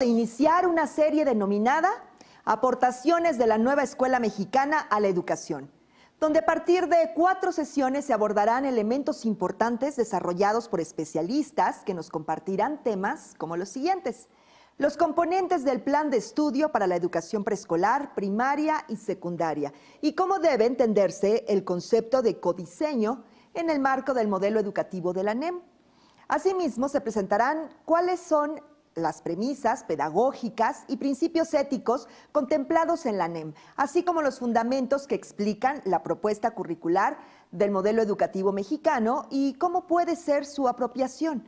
de iniciar una serie denominada Aportaciones de la Nueva Escuela Mexicana a la Educación, donde a partir de 4 sesiones se abordarán elementos importantes desarrollados por especialistas que nos compartirán temas como los siguientes: los componentes del plan de estudio para la educación preescolar, primaria y secundaria, y cómo debe entenderse el concepto de codiseño en el marco del modelo educativo de la NEM. Asimismo, se presentarán cuáles son las premisas pedagógicas y principios éticos contemplados en la NEM, así como los fundamentos que explican la propuesta curricular del modelo educativo mexicano y cómo puede ser su apropiación.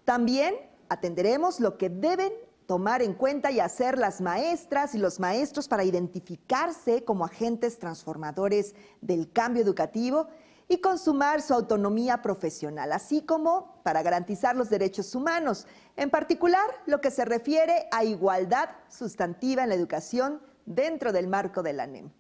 También atenderemos lo que deben tomar en cuenta y hacer las maestras y los maestros para identificarse como agentes transformadores del cambio educativo y consumar su autonomía profesional, así como para garantizar los derechos humanos, en particular lo que se refiere a igualdad sustantiva en la educación dentro del marco de la NEM.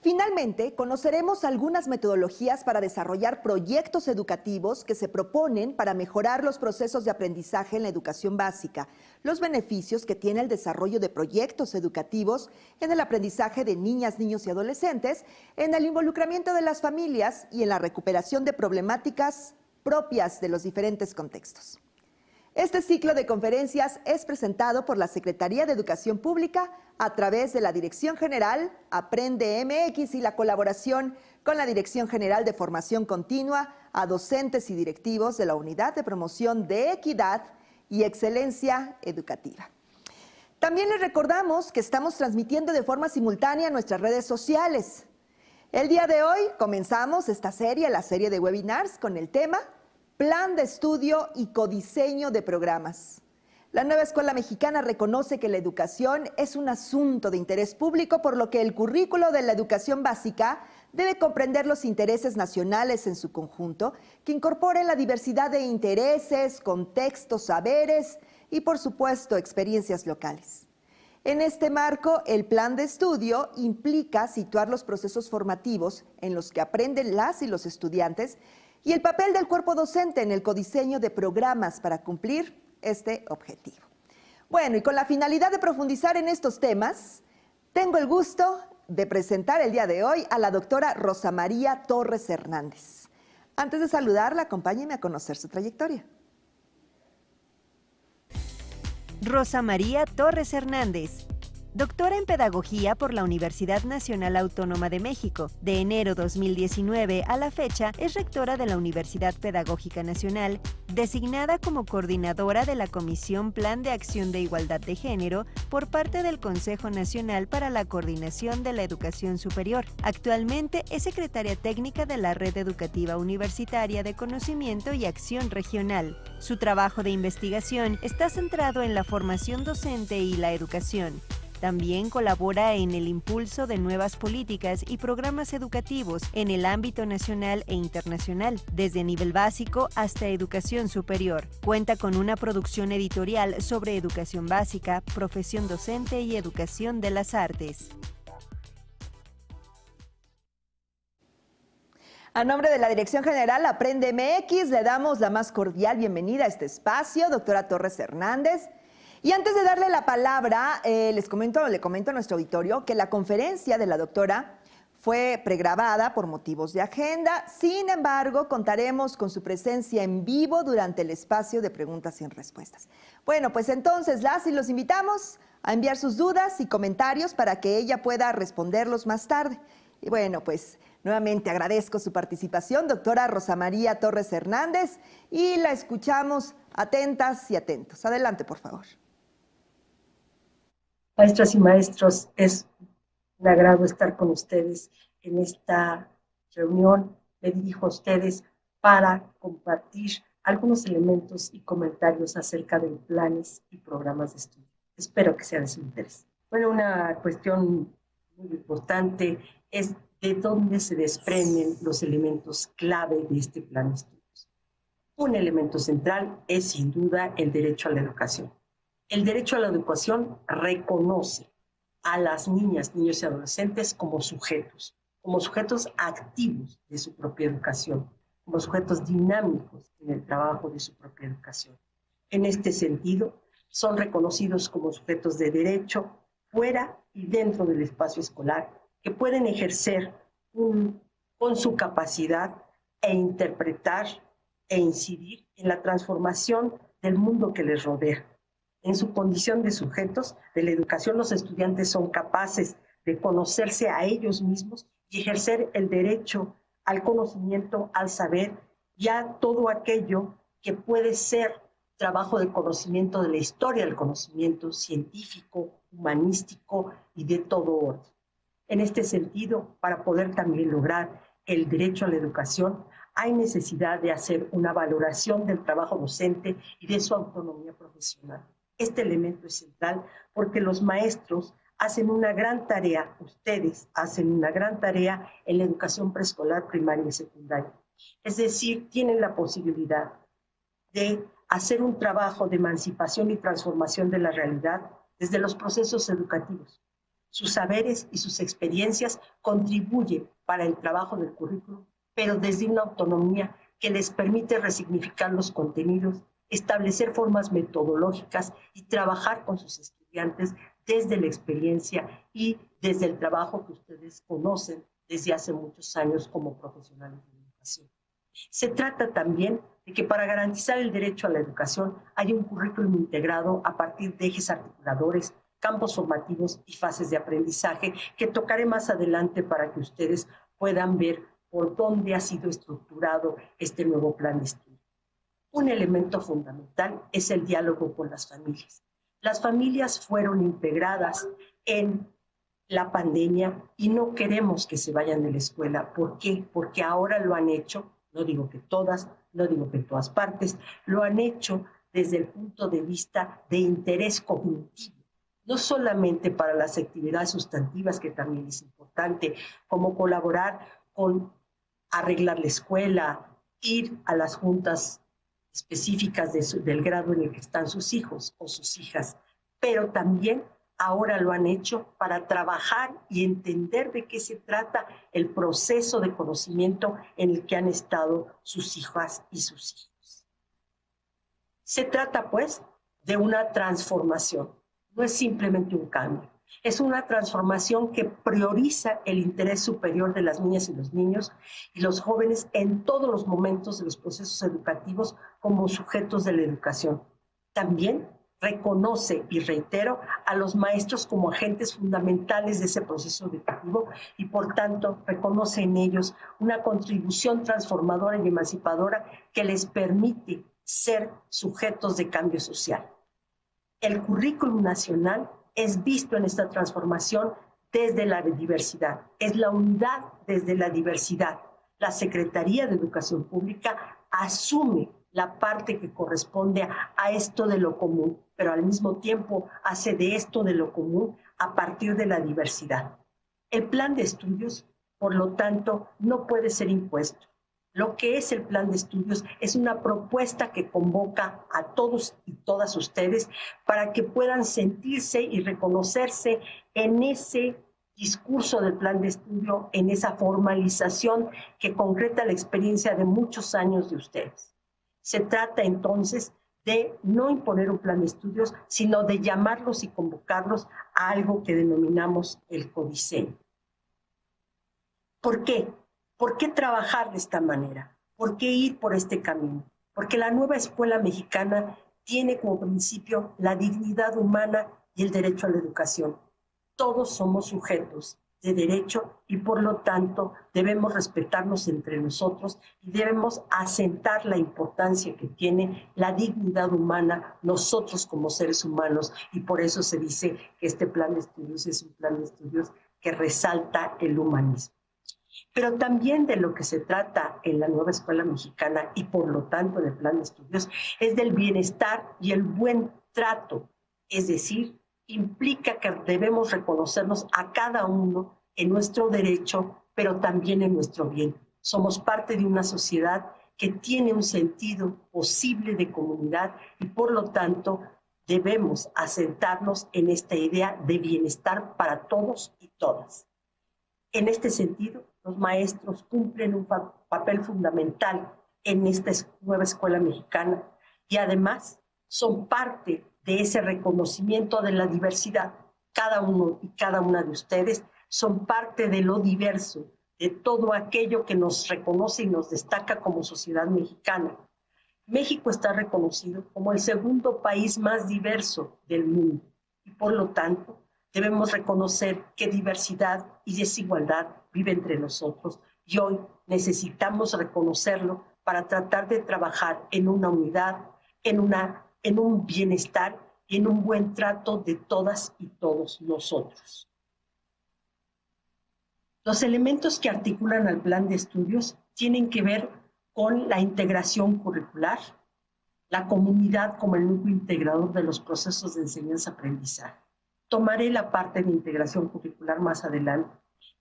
Finalmente, conoceremos algunas metodologías para desarrollar proyectos educativos que se proponen para mejorar los procesos de aprendizaje en la educación básica, los beneficios que tiene el desarrollo de proyectos educativos en el aprendizaje de niñas, niños y adolescentes, en el involucramiento de las familias y en la recuperación de problemáticas propias de los diferentes contextos. Este ciclo de conferencias es presentado por la Secretaría de Educación Pública a través de la Dirección General Aprende MX y la colaboración con la Dirección General de Formación Continua a docentes y directivos de la Unidad de Promoción de Equidad y Excelencia Educativa. También les recordamos que estamos transmitiendo de forma simultánea en nuestras redes sociales. El día de hoy comenzamos esta serie, la serie de webinars, con el tema Plan de estudio y codiseño de programas. La Nueva Escuela Mexicana reconoce que la educación es un asunto de interés público, por lo que el currículo de la educación básica debe comprender los intereses nacionales en su conjunto, que incorporen la diversidad de intereses, contextos, saberes y, por supuesto, experiencias locales. En este marco, el plan de estudio implica situar los procesos formativos en los que aprenden las y los estudiantes y el papel del cuerpo docente en el codiseño de programas para cumplir este objetivo. Bueno, y con la finalidad de profundizar en estos temas, tengo el gusto de presentar el día de hoy a la doctora Rosa María Torres Hernández. Antes de saludarla, acompáñenme a conocer su trayectoria. Rosa María Torres Hernández, doctora en Pedagogía por la Universidad Nacional Autónoma de México. De enero 2019 a la fecha es rectora de la Universidad Pedagógica Nacional, designada como coordinadora de la Comisión Plan de Acción de Igualdad de Género por parte del Consejo Nacional para la Coordinación de la Educación Superior. Actualmente es secretaria técnica de la Red Educativa Universitaria de Conocimiento y Acción Regional. Su trabajo de investigación está centrado en la formación docente y la educación. También colabora en el impulso de nuevas políticas y programas educativos en el ámbito nacional e internacional, desde nivel básico hasta educación superior. Cuenta con una producción editorial sobre educación básica, profesión docente y educación de las artes. A nombre de la Dirección General Aprende MX, le damos la más cordial bienvenida a este espacio, doctora Torres Hernández. Y antes de darle la palabra, le comento a nuestro auditorio que la conferencia de la doctora fue pregrabada por motivos de agenda. Sin embargo, contaremos con su presencia en vivo durante el espacio de preguntas y respuestas. Bueno, pues entonces las y los invitamos a enviar sus dudas y comentarios para que ella pueda responderlos más tarde. Y bueno, pues nuevamente agradezco su participación, doctora Rosa María Torres Hernández, y la escuchamos atentas y atentos. Adelante, por favor. Maestras y maestros, es un agrado estar con ustedes en esta reunión. Me dirijo a ustedes para compartir algunos elementos y comentarios acerca de planes y programas de estudio. Espero que sea de su interés. Bueno, una cuestión muy importante es de dónde se desprenden los elementos clave de este plan de estudios. Un elemento central es sin duda el derecho a la educación. El derecho a la educación reconoce a las niñas, niños y adolescentes como sujetos activos de su propia educación, como sujetos dinámicos en el trabajo de su propia educación. En este sentido, son reconocidos como sujetos de derecho fuera y dentro del espacio escolar, que pueden ejercer con su capacidad e interpretar e incidir en la transformación del mundo que les rodea. En su condición de sujetos de la educación, los estudiantes son capaces de conocerse a ellos mismos y ejercer el derecho al conocimiento, al saber y a todo aquello que puede ser trabajo de conocimiento de la historia del conocimiento científico, humanístico y de todo orden. En este sentido, para poder también lograr el derecho a la educación, hay necesidad de hacer una valoración del trabajo docente y de su autonomía profesional. Este elemento es central porque los maestros hacen una gran tarea, ustedes hacen una gran tarea en la educación preescolar, primaria y secundaria. Es decir, tienen la posibilidad de hacer un trabajo de emancipación y transformación de la realidad desde los procesos educativos. Sus saberes y sus experiencias contribuyen para el trabajo del currículum, pero desde una autonomía que les permite resignificar los contenidos, establecer formas metodológicas y trabajar con sus estudiantes desde la experiencia y desde el trabajo que ustedes conocen desde hace muchos años como profesionales de educación. Se trata también de que para garantizar el derecho a la educación hay un currículum integrado a partir de ejes articuladores, campos formativos y fases de aprendizaje que tocaré más adelante para que ustedes puedan ver por dónde ha sido estructurado este nuevo plan de estudio. Un elemento fundamental es el diálogo con las familias. Las familias fueron integradas en la pandemia y no queremos que se vayan de la escuela. ¿Por qué? Porque ahora lo han hecho, no digo que todas, no digo que en todas partes, lo han hecho desde el punto de vista de interés cognitivo. No solamente para las actividades sustantivas, que también es importante, como colaborar con arreglar la escuela, ir a las juntas específicas del grado en el que están sus hijos o sus hijas, pero también ahora lo han hecho para trabajar y entender de qué se trata el proceso de conocimiento en el que han estado sus hijas y sus hijos. Se trata, pues, de una transformación. No es simplemente un cambio, es una transformación que prioriza el interés superior de las niñas y los niños y los jóvenes en todos los momentos de los procesos educativos como sujetos de la educación. También reconoce, y reitero, a los maestros como agentes fundamentales de ese proceso educativo y, por tanto, reconoce en ellos una contribución transformadora y emancipadora que les permite ser sujetos de cambio social. El currículum nacional es visto en esta transformación desde la diversidad, es la unidad desde la diversidad. La Secretaría de Educación Pública asume la parte que corresponde a esto de lo común, pero al mismo tiempo hace de esto de lo común a partir de la diversidad. El plan de estudios, por lo tanto, no puede ser impuesto. Lo que es el plan de estudios es una propuesta que convoca a todos y todas ustedes para que puedan sentirse y reconocerse en ese discurso del plan de estudio, en esa formalización que concreta la experiencia de muchos años de ustedes. Se trata entonces de no imponer un plan de estudios, sino de llamarlos y convocarlos a algo que denominamos el codiseño. ¿Por qué? ¿Por qué trabajar de esta manera? ¿Por qué ir por este camino? Porque la nueva escuela mexicana tiene como principio la dignidad humana y el derecho a la educación. Todos somos sujetos de derecho y por lo tanto debemos respetarnos entre nosotros y debemos asentar la importancia que tiene la dignidad humana nosotros como seres humanos, y por eso se dice que este plan de estudios es un plan de estudios que resalta el humanismo. Pero también de lo que se trata en la nueva escuela mexicana y por lo tanto en el plan de estudios es del bienestar y el buen trato, es decir, implica que debemos reconocernos a cada uno en nuestro derecho, pero también en nuestro bien. Somos parte de una sociedad que tiene un sentido posible de comunidad y por lo tanto debemos asentarnos en esta idea de bienestar para todos y todas. En este sentido, los maestros cumplen un papel fundamental en esta nueva escuela mexicana y además son parte de ese reconocimiento de la diversidad. Cada uno y cada una de ustedes son parte de lo diverso, de todo aquello que nos reconoce y nos destaca como sociedad mexicana. México está reconocido como el segundo país más diverso del mundo y por lo tanto debemos reconocer que diversidad y desigualdad viven entre nosotros y hoy necesitamos reconocerlo para tratar de trabajar en una unidad, en un bienestar y en un buen trato de todas y todos nosotros. Los elementos que articulan al plan de estudios tienen que ver con la integración curricular, la comunidad como el núcleo integrador de los procesos de enseñanza-aprendizaje. Tomaré la parte de integración curricular más adelante.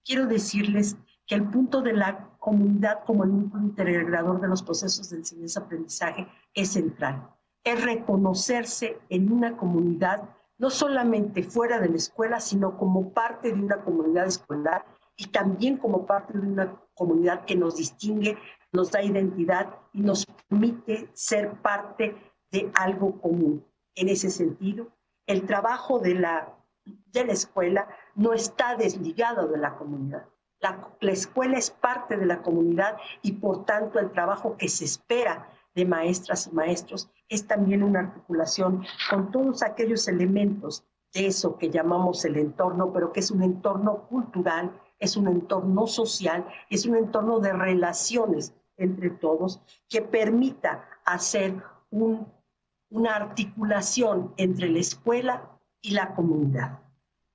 Quiero decirles que el punto de la comunidad como el núcleo integrador de los procesos de enseñanza-aprendizaje es central. Es reconocerse en una comunidad, no solamente fuera de la escuela, sino como parte de una comunidad escolar y también como parte de una comunidad que nos distingue, nos da identidad y nos permite ser parte de algo común. En ese sentido, el trabajo de la escuela no está desligado de la comunidad. La escuela es parte de la comunidad y por tanto el trabajo que se espera de maestras y maestros es también una articulación con todos aquellos elementos de eso que llamamos el entorno, pero que es un entorno cultural, es un entorno social, es un entorno de relaciones entre todos que permita hacer una articulación entre la escuela y la comunidad.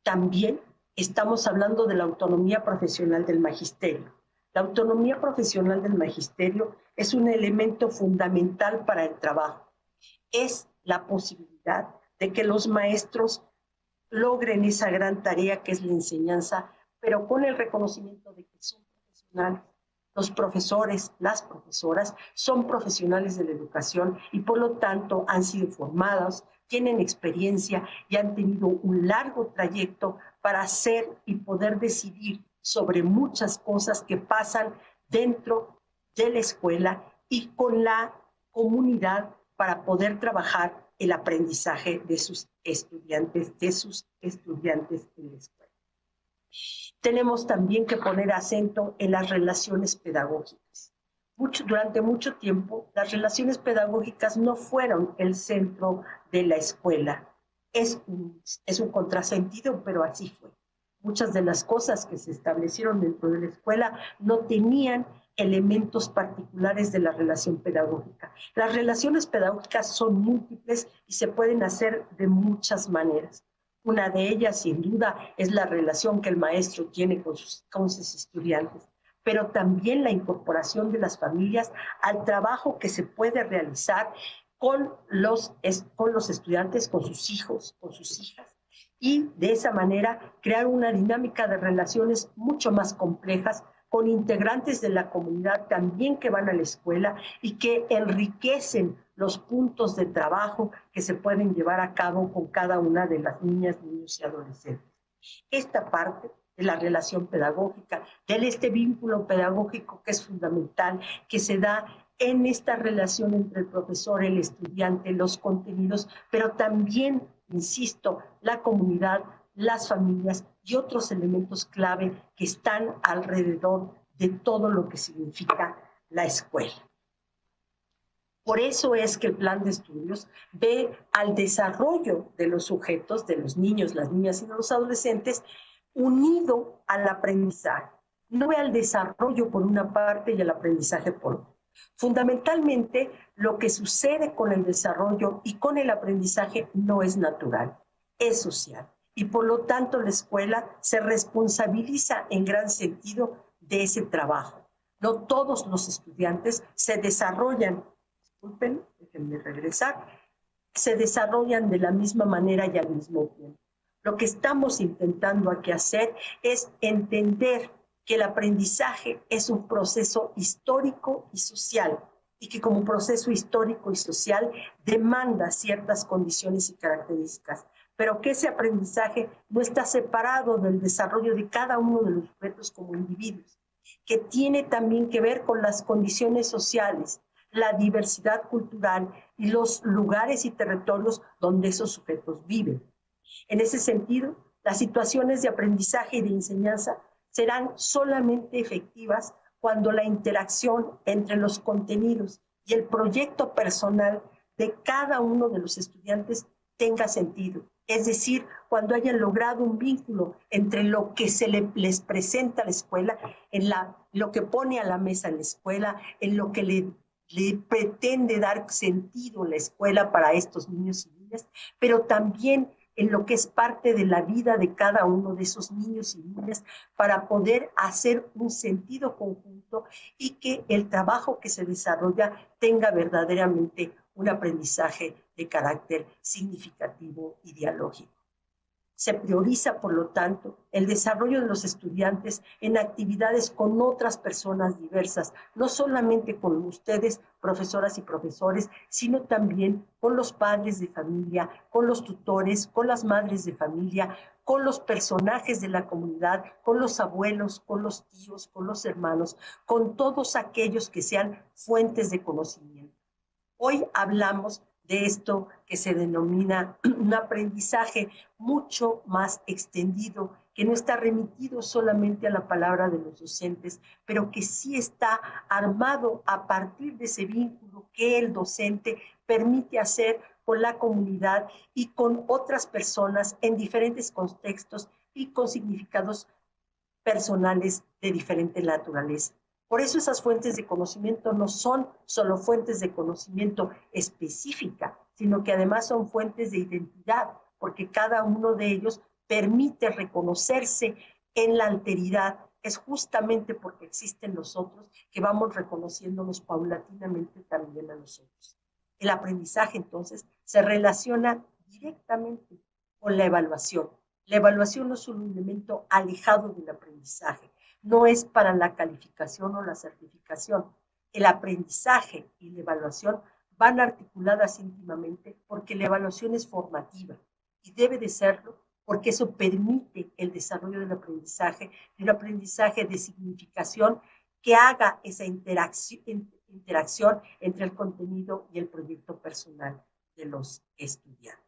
También estamos hablando de la autonomía profesional del magisterio. La autonomía profesional del magisterio es un elemento fundamental para el trabajo. Es la posibilidad de que los maestros logren esa gran tarea que es la enseñanza, pero con el reconocimiento de que son profesionales. Los profesores, las profesoras, son profesionales de la educación y por lo tanto han sido formados, tienen experiencia y han tenido un largo trayecto para hacer y poder decidir sobre muchas cosas que pasan dentro de la escuela y con la comunidad para poder trabajar el aprendizaje de sus estudiantes en la escuela. Tenemos también que poner acento en las relaciones pedagógicas. Durante mucho tiempo, las relaciones pedagógicas no fueron el centro de la escuela. Es un contrasentido, pero así fue. Muchas de las cosas que se establecieron dentro de la escuela no tenían elementos particulares de la relación pedagógica. Las relaciones pedagógicas son múltiples y se pueden hacer de muchas maneras. Una de ellas, sin duda, es la relación que el maestro tiene con sus estudiantes, pero también la incorporación de las familias al trabajo que se puede realizar con los estudiantes, con sus hijos, con sus hijas, y de esa manera crear una dinámica de relaciones mucho más complejas con integrantes de la comunidad también que van a la escuela y que enriquecen los puntos de trabajo que se pueden llevar a cabo con cada una de las niñas, niños y adolescentes. Esta parte de la relación pedagógica, de este vínculo pedagógico que es fundamental, que se da en esta relación entre el profesor, el estudiante, los contenidos, pero también, insisto, la comunidad, las familias y otros elementos clave que están alrededor de todo lo que significa la escuela. Por eso es que el plan de estudios ve al desarrollo de los sujetos, de los niños, las niñas y los adolescentes, unido al aprendizaje. No ve al desarrollo por una parte y al aprendizaje por otra. Fundamentalmente, lo que sucede con el desarrollo y con el aprendizaje no es natural, es social. Y por lo tanto, la escuela se responsabiliza en gran sentido de ese trabajo. No todos los estudiantes se desarrollan, disculpen, déjenme regresar, se desarrollan de la misma manera y al mismo tiempo. Lo que estamos intentando aquí hacer es entender que el aprendizaje es un proceso histórico y social y que como proceso histórico y social demanda ciertas condiciones y características, pero que ese aprendizaje no está separado del desarrollo de cada uno de los sujetos como individuos, que tiene también que ver con las condiciones sociales, la diversidad cultural y los lugares y territorios donde esos sujetos viven. En ese sentido, las situaciones de aprendizaje y de enseñanza serán solamente efectivas cuando la interacción entre los contenidos y el proyecto personal de cada uno de los estudiantes tenga sentido. Es decir, cuando hayan logrado un vínculo entre lo que les presenta la escuela, lo que pone a la mesa en la escuela, en lo que le pretende dar sentido la escuela para estos niños y niñas, pero también en lo que es parte de la vida de cada uno de esos niños y niñas para poder hacer un sentido conjunto y que el trabajo que se desarrolla tenga verdaderamente un aprendizaje de carácter significativo y dialógico. Se prioriza, por lo tanto, el desarrollo de los estudiantes en actividades con otras personas diversas, no solamente con ustedes, profesoras y profesores, sino también con los padres de familia, con los tutores, con las madres de familia, con los personajes de la comunidad, con los abuelos, con los tíos, con los hermanos, con todos aquellos que sean fuentes de conocimiento. Hoy hablamos de esto que se denomina un aprendizaje mucho más extendido, que no está remitido solamente a la palabra de los docentes, pero que sí está armado a partir de ese vínculo que el docente permite hacer con la comunidad y con otras personas en diferentes contextos y con significados personales de diferente naturaleza. Por eso esas fuentes de conocimiento no son solo fuentes de conocimiento específica, sino que además son fuentes de identidad, porque cada uno de ellos permite reconocerse en la alteridad. Es justamente porque existen nosotros que vamos reconociéndonos paulatinamente también a nosotros. El aprendizaje, entonces, se relaciona directamente con la evaluación. La evaluación no es un elemento alejado del aprendizaje, no es para la calificación o la certificación. El aprendizaje y la evaluación van articuladas íntimamente porque la evaluación es formativa y debe de serlo porque eso permite el desarrollo del aprendizaje, de un aprendizaje de significación que haga esa interacción entre el contenido y el proyecto personal de los estudiantes.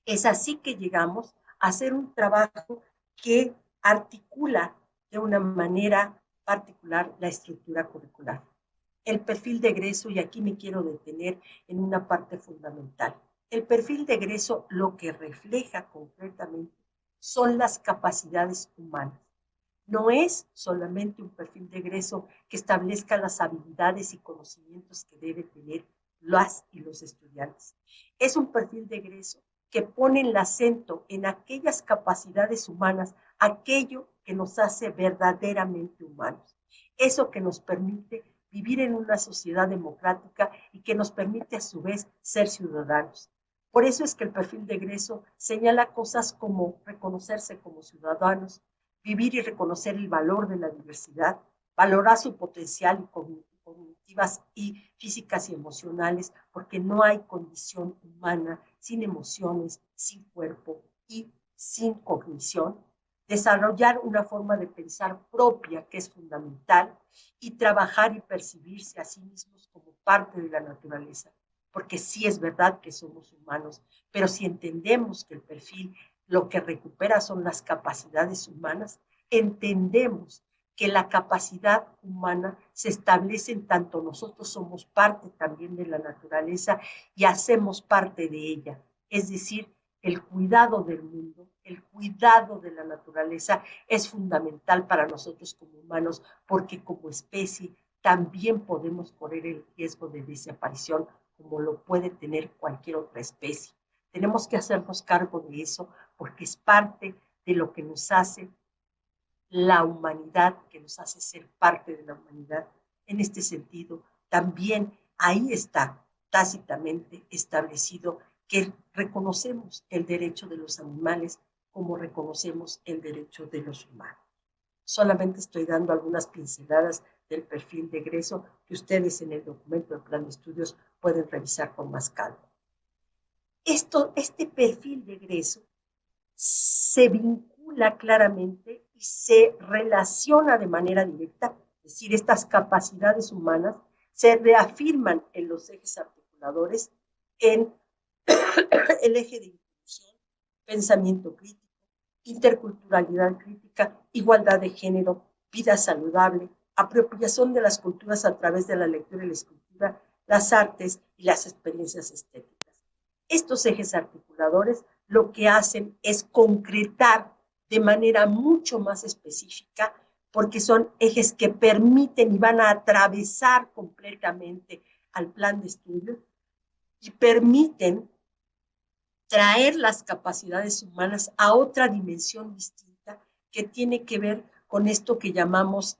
Es así que llegamos a hacer un trabajo que articula de una manera particular la estructura curricular. El perfil de egreso, y aquí me quiero detener en una parte fundamental. El perfil de egreso lo que refleja concretamente son las capacidades humanas. No es solamente un perfil de egreso que establezca las habilidades y conocimientos que deben tener las y los estudiantes. Es un perfil de egreso que pone el acento en aquellas capacidades humanas, aquello que nos hace verdaderamente humanos, eso que nos permite vivir en una sociedad democrática y que nos permite a su vez ser ciudadanos. Por eso es que el perfil de egreso señala cosas como reconocerse como ciudadanos, vivir y reconocer el valor de la diversidad, valorar su potencial cognitivas y físicas y emocionales, porque no hay condición humana sin emociones, sin cuerpo y sin cognición. Desarrollar una forma de pensar propia que es fundamental y trabajar y percibirse a sí mismos como parte de la naturaleza, porque sí es verdad que somos humanos, pero si entendemos que el perfil lo que recupera son las capacidades humanas, entendemos que la capacidad humana se establece en tanto nosotros somos parte también de la naturaleza y hacemos parte de ella. Es decir, el cuidado del mundo, el cuidado de la naturaleza es fundamental para nosotros como humanos porque como especie también podemos correr el riesgo de desaparición como lo puede tener cualquier otra especie. Tenemos que hacernos cargo de eso porque es parte de lo que nos hace la humanidad, que nos hace ser parte de la humanidad. En este sentido, también ahí está tácitamente establecido que reconocemos el derecho de los animales como reconocemos el derecho de los humanos. Solamente estoy dando algunas pinceladas del perfil de egreso que ustedes en el documento del plan de estudios pueden revisar con más calma. Este perfil de egreso se vincula claramente y se relaciona de manera directa, es decir, estas capacidades humanas se reafirman en los ejes articuladores en el eje de inclusión, pensamiento crítico, interculturalidad crítica, igualdad de género, vida saludable, apropiación de las culturas a través de la lectura y la escritura, las artes y las experiencias estéticas. Estos ejes articuladores lo que hacen es concretar de manera mucho más específica, porque son ejes que permiten y van a atravesar completamente al plan de estudio y permiten traer las capacidades humanas a otra dimensión distinta que tiene que ver con esto que llamamos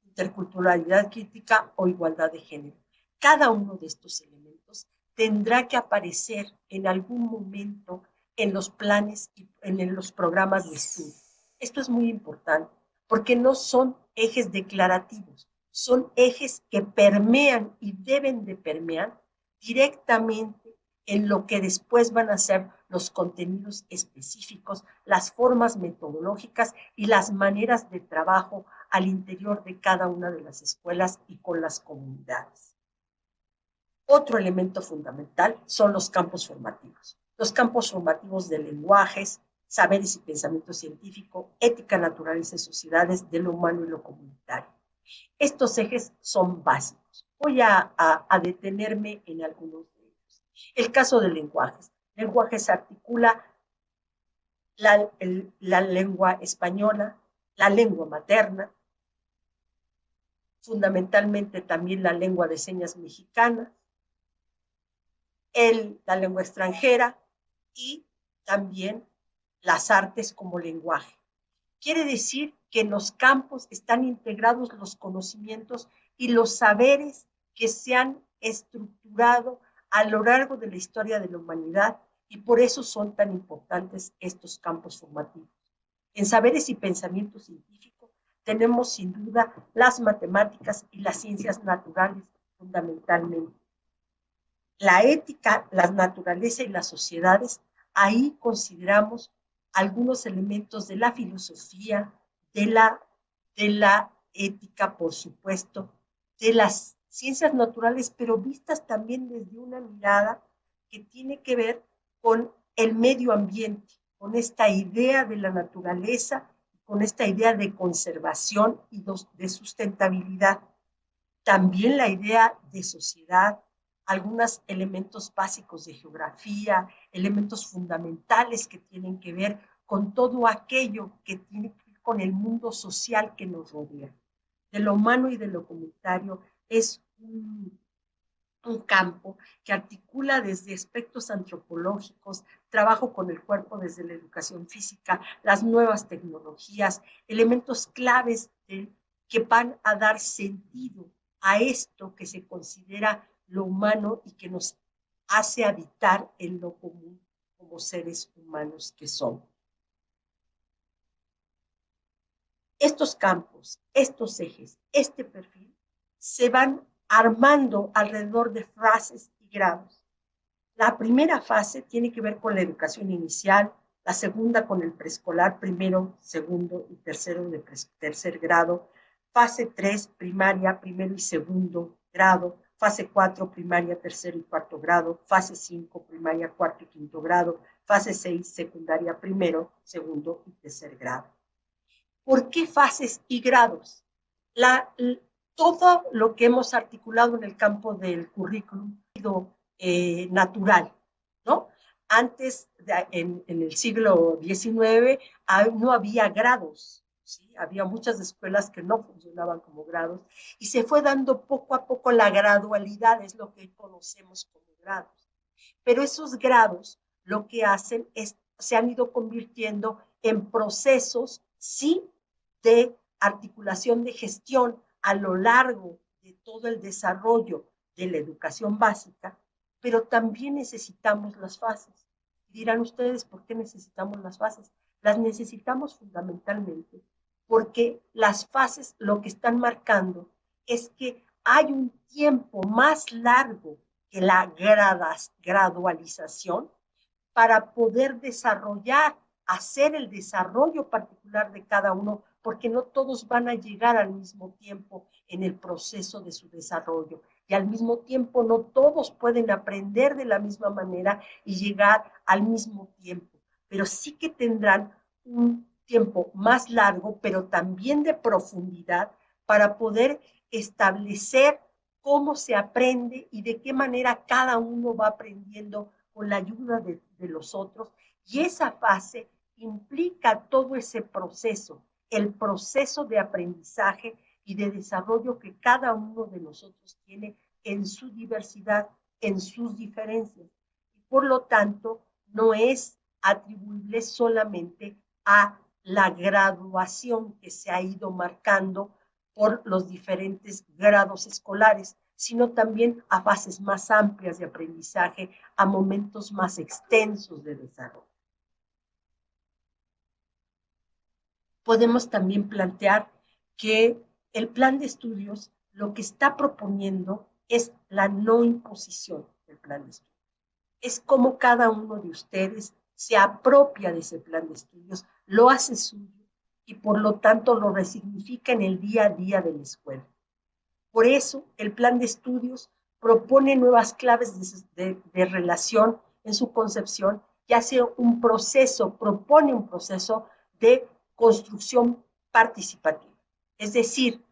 interculturalidad crítica o igualdad de género. Cada uno de estos elementos tendrá que aparecer en algún momento en los planes y en los programas de estudio. Esto es muy importante porque no son ejes declarativos, son ejes que permean y deben de permear directamente en lo que después van a ser los contenidos específicos, las formas metodológicas y las maneras de trabajo al interior de cada una de las escuelas y con las comunidades. Otro elemento fundamental son los campos formativos. Los campos formativos de lenguajes, saberes y pensamiento científico, ética, naturaleza y sociedades, de lo humano y lo comunitario. Estos ejes son básicos. Voy a detenerme en algunos de ellos. El caso de lenguajes. Lenguajes articula la lengua española, la lengua materna, fundamentalmente también la lengua de señas mexicana, la lengua extranjera y también las artes como lenguaje. Quiere decir que en los campos están integrados los conocimientos y los saberes que se han estructurado a lo largo de la historia de la humanidad y por eso son tan importantes estos campos formativos. En saberes y pensamiento científico tenemos sin duda las matemáticas y las ciencias naturales fundamentalmente. La ética, la naturaleza y las sociedades, ahí consideramos algunos elementos de la filosofía, de la ética, por supuesto, de las ciencias naturales, pero vistas también desde una mirada que tiene que ver con el medio ambiente, con esta idea de la naturaleza, con esta idea de conservación y de sustentabilidad. También la idea de sociedad, algunos elementos básicos de geografía, elementos fundamentales que tienen que ver con todo aquello que tiene que ver con el mundo social que nos rodea. De lo humano y de lo comunitario es un campo que articula desde aspectos antropológicos, trabajo con el cuerpo desde la educación física, las nuevas tecnologías, elementos claves que van a dar sentido a esto que se considera lo humano y que nos hace habitar en lo común como seres humanos que somos. Estos campos, estos ejes, este perfil, se van armando alrededor de fases y grados. La primera fase tiene que ver con la educación inicial, la segunda con el preescolar, primero, segundo y tercero de tercer grado, fase 3, primaria, primero y segundo grado, fase 4, primaria, tercero y cuarto grado, fase 5, primaria, cuarto y quinto grado, fase 6, secundaria, primero, segundo y tercer grado. ¿Por qué fases y grados? Todo lo que hemos articulado en el campo del currículum natural, ¿no? Antes, en el siglo XIX, no había grados, ¿sí? Había muchas escuelas que no funcionaban como grados y se fue dando poco a poco la gradualidad, es lo que hoy conocemos como grados. Pero esos grados lo que hacen es, se han ido convirtiendo en procesos, sí, de articulación de gestión a lo largo de todo el desarrollo de la educación básica, pero también necesitamos las fases. Dirán ustedes, ¿por qué necesitamos las fases? Las necesitamos fundamentalmente porque las fases lo que están marcando es que hay un tiempo más largo que la gradualización para poder desarrollar, hacer el desarrollo particular de cada uno, porque no todos van a llegar al mismo tiempo en el proceso de su desarrollo. y al mismo tiempo no todos pueden aprender de la misma manera y llegar al mismo tiempo, pero sí que tendrán un tiempo más largo, pero también de profundidad para poder establecer cómo se aprende y de qué manera cada uno va aprendiendo con la ayuda de los otros. Y esa fase implica todo ese proceso, el proceso de aprendizaje y de desarrollo que cada uno de nosotros tiene en su diversidad, en sus diferencias. Y por lo tanto, no es atribuible solamente a la graduación que se ha ido marcando por los diferentes grados escolares, sino también a fases más amplias de aprendizaje, a momentos más extensos de desarrollo. Podemos también plantear que el plan de estudios lo que está proponiendo es la no imposición del plan de estudios. Es como cada uno de ustedes se apropia de ese plan de estudios, lo hace suyo y por lo tanto lo resignifica en el día a día de la escuela. Por eso, el plan de estudios propone nuevas claves de relación en su concepción y hace un proceso, propone un proceso de construcción participativa. Es decir,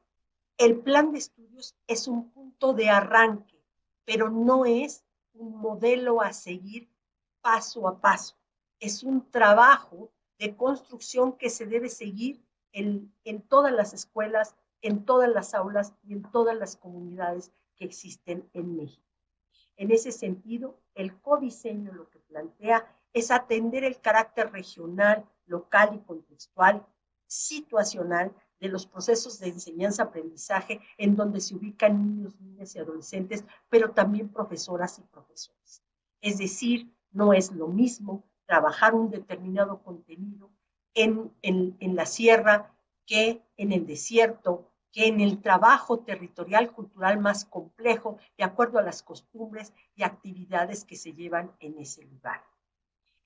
el plan de estudios es un punto de arranque, pero no es un modelo a seguir paso a paso. Es un trabajo de construcción que se debe seguir en todas las escuelas, en todas las aulas y en todas las comunidades que existen en México. En ese sentido, el codiseño lo que plantea es atender el carácter regional, local y contextual, situacional de los procesos de enseñanza-aprendizaje en donde se ubican niños, niñas y adolescentes, pero también profesoras y profesores. Es decir, no es lo mismo trabajar un determinado contenido en la sierra que en el desierto, que en el trabajo territorial cultural más complejo, de acuerdo a las costumbres y actividades que se llevan en ese lugar.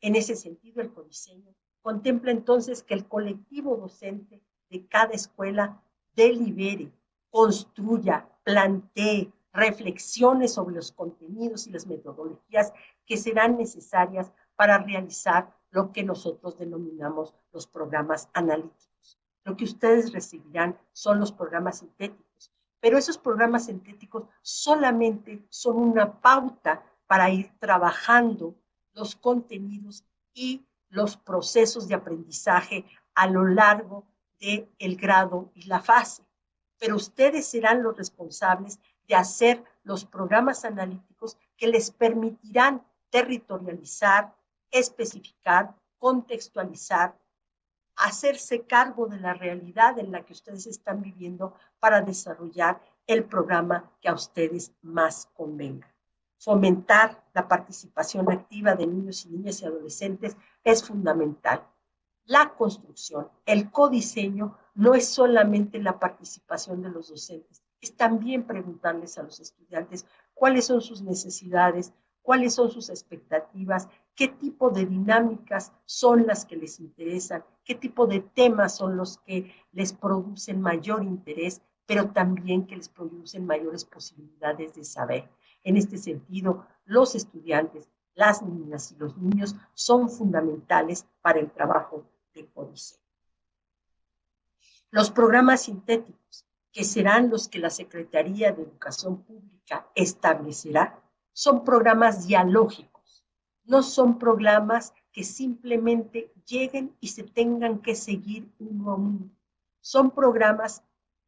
En ese sentido, el codiseño contempla entonces que el colectivo docente de cada escuela delibere, construya, plantee, reflexione sobre los contenidos y las metodologías que serán necesarias para realizar lo que nosotros denominamos los programas analíticos. Lo que ustedes recibirán son los programas sintéticos, pero esos programas sintéticos solamente son una pauta para ir trabajando los contenidos y los procesos de aprendizaje a lo largo del grado y la fase. Pero ustedes serán los responsables de hacer los programas analíticos que les permitirán territorializar, especificar, contextualizar, hacerse cargo de la realidad en la que ustedes están viviendo para desarrollar el programa que a ustedes más convenga. Fomentar la participación activa de niños y niñas y adolescentes es fundamental. La construcción, el codiseño, no es solamente la participación de los docentes, es también preguntarles a los estudiantes cuáles son sus necesidades, cuáles son sus expectativas, qué tipo de dinámicas son las que les interesan, qué tipo de temas son los que les producen mayor interés, pero también que les producen mayores posibilidades de saber. En este sentido, los estudiantes, las niñas y los niños son fundamentales para el trabajo de codiseño. Los programas sintéticos, que serán los que la Secretaría de Educación Pública establecerá, son programas dialógicos, no son programas que simplemente lleguen y se tengan que seguir uno a uno. Son programas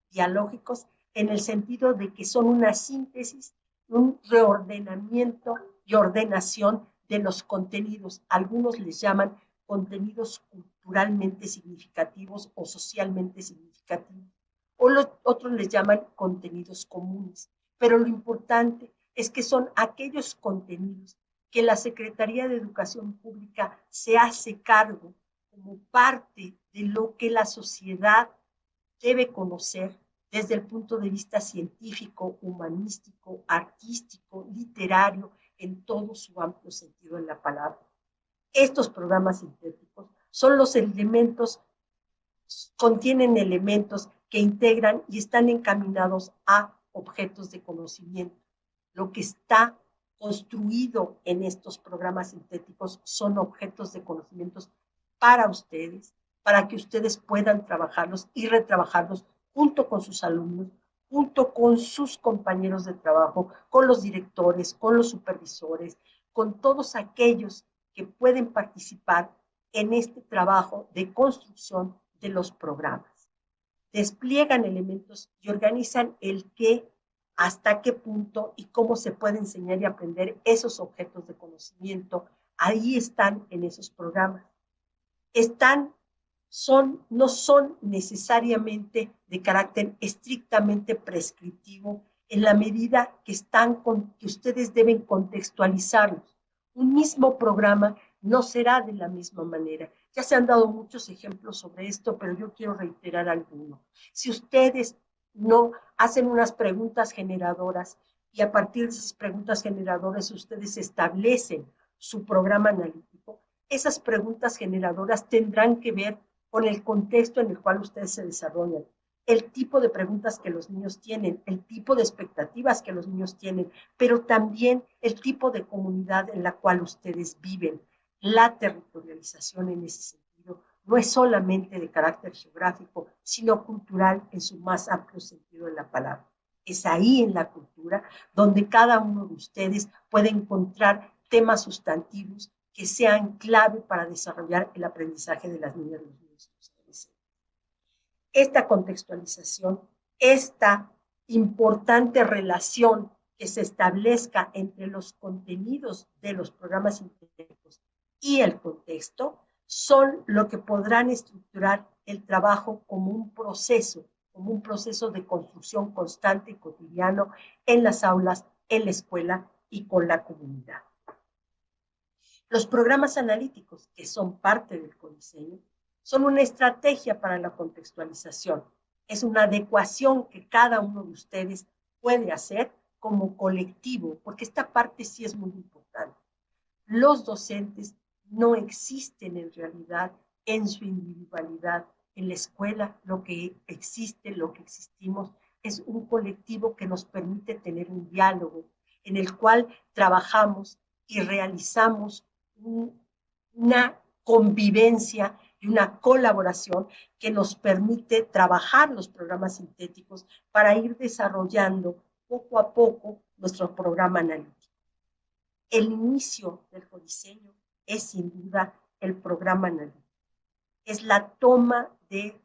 dialógicos en el sentido de que son una síntesis, un reordenamiento y ordenación de los contenidos. Algunos les llaman contenidos culturalmente significativos o socialmente significativos, o otros les llaman contenidos comunes. Pero lo importante es que son aquellos contenidos que la Secretaría de Educación Pública se hace cargo como parte de lo que la sociedad debe conocer desde el punto de vista científico, humanístico, artístico, literario, en todo su amplio sentido de la palabra. Estos programas sintéticos son los elementos, contienen elementos que integran y están encaminados a objetos de conocimiento. lo que está construido en estos programas sintéticos son objetos de conocimientos para ustedes, para que ustedes puedan trabajarlos y retrabajarlos junto con sus alumnos, junto con sus compañeros de trabajo, con los directores, con los supervisores, con todos aquellos que pueden participar en este trabajo de construcción de los programas. Despliegan elementos y organizan el qué, hasta qué punto y cómo se puede enseñar y aprender esos objetos de conocimiento. Ahí están en esos programas. No son necesariamente de carácter estrictamente prescriptivo en la medida que ustedes deben contextualizarlos. Un mismo programa no será de la misma manera. Ya se han dado muchos ejemplos sobre esto, pero yo quiero reiterar alguno. Si ustedes no hacen unas preguntas generadoras y a partir de esas preguntas generadoras ustedes establecen su programa analítico, esas preguntas generadoras tendrán que ver con el contexto en el cual ustedes se desarrollan, el tipo de preguntas que los niños tienen, el tipo de expectativas que los niños tienen, pero también el tipo de comunidad en la cual ustedes viven. La territorialización en ese sentido no es solamente de carácter geográfico, sino cultural en su más amplio sentido de la palabra. Es ahí en la cultura donde cada uno de ustedes puede encontrar temas sustantivos que sean clave para desarrollar el aprendizaje de las niñas y los niños. Esta contextualización, esta importante relación que se establezca entre los contenidos de los programas sintéticos y el contexto, son lo que podrán estructurar el trabajo como un proceso de construcción constante y cotidiano en las aulas, en la escuela y con la comunidad. Los programas analíticos, que son parte del codiseño, son una estrategia para la contextualización. Es una adecuación que cada uno de ustedes puede hacer como colectivo, porque esta parte sí es muy importante. Los docentes no existen en realidad en su individualidad. En la escuela lo que existe, lo que existimos, es un colectivo que nos permite tener un diálogo en el cual trabajamos y realizamos una convivencia y una colaboración que nos permite trabajar los programas sintéticos para ir desarrollando poco a poco nuestro programa analítico. El inicio del codiseño es sin duda el programa analítico. Es la toma de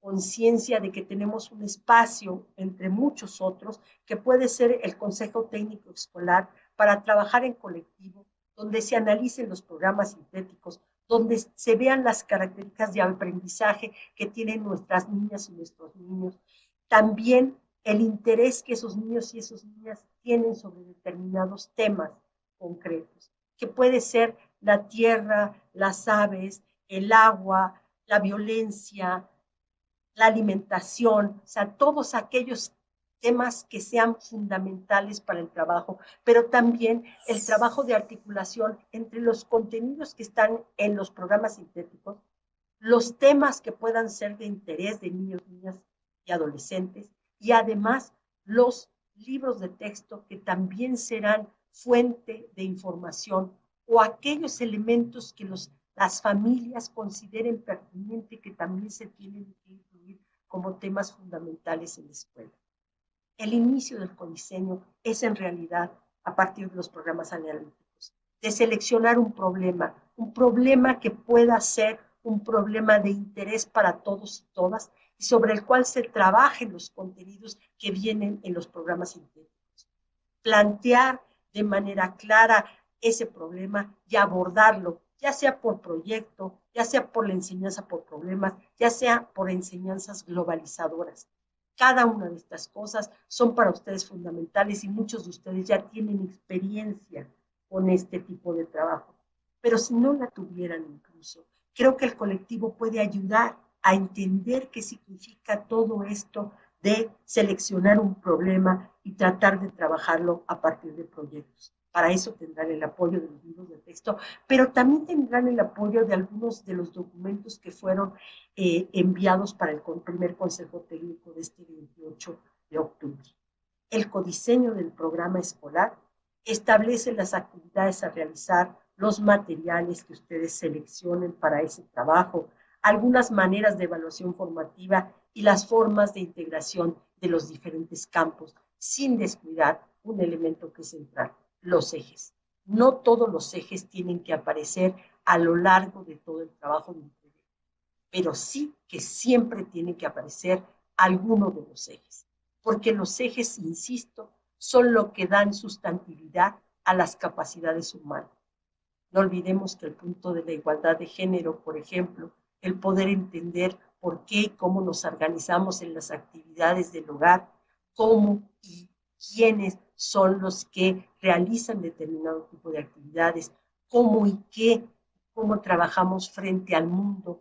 conciencia de que tenemos un espacio entre muchos otros que puede ser el Consejo Técnico Escolar para trabajar en colectivo, donde se analicen los programas sintéticos, donde se vean las características de aprendizaje que tienen nuestras niñas y nuestros niños. También el interés que esos niños y esas niñas tienen sobre determinados temas concretos, que puede ser la tierra, las aves, el agua, la violencia, la alimentación, o sea, todos aquellos temas que sean fundamentales para el trabajo, pero también el trabajo de articulación entre los contenidos que están en los programas sintéticos, los temas que puedan ser de interés de niños, niñas y adolescentes, y además los libros de texto que también serán fuente de información o aquellos elementos que las familias consideren pertinente que también se tienen que incluir como temas fundamentales en la escuela. El inicio del codiseño es en realidad a partir de los programas analíticos, de seleccionar un problema que pueda ser un problema de interés para todos y todas y sobre el cual se trabajen los contenidos que vienen en los programas sintéticos. Plantear de manera clara ese problema y abordarlo, ya sea por proyecto, ya sea por la enseñanza por problemas, ya sea por enseñanzas globalizadoras. Cada una de estas cosas son para ustedes fundamentales y muchos de ustedes ya tienen experiencia con este tipo de trabajo. Pero si no la tuvieran incluso, creo que el colectivo puede ayudar a entender qué significa todo esto de seleccionar un problema y tratar de trabajarlo a partir de proyectos. Para eso tendrán el apoyo de los libros de texto, pero también tendrán el apoyo de algunos de los documentos que fueron enviados para el primer Consejo Técnico de este 28 de octubre. el codiseño del programa escolar, establece las actividades a realizar, los materiales que ustedes seleccionen para ese trabajo, algunas maneras de evaluación formativa y las formas de integración de los diferentes campos, sin descuidar un elemento que es central, los ejes. No todos los ejes tienen que aparecer a lo largo de todo el trabajo de un proyecto, pero sí que siempre tiene que aparecer alguno de los ejes, porque los ejes, insisto, son lo que dan sustantividad a las capacidades humanas. No olvidemos que el punto de la igualdad de género, por ejemplo, el poder entender por qué y cómo nos organizamos en las actividades del hogar, cómo y quiénes son los que realizan determinado tipo de actividades, cómo y qué, cómo trabajamos frente al mundo,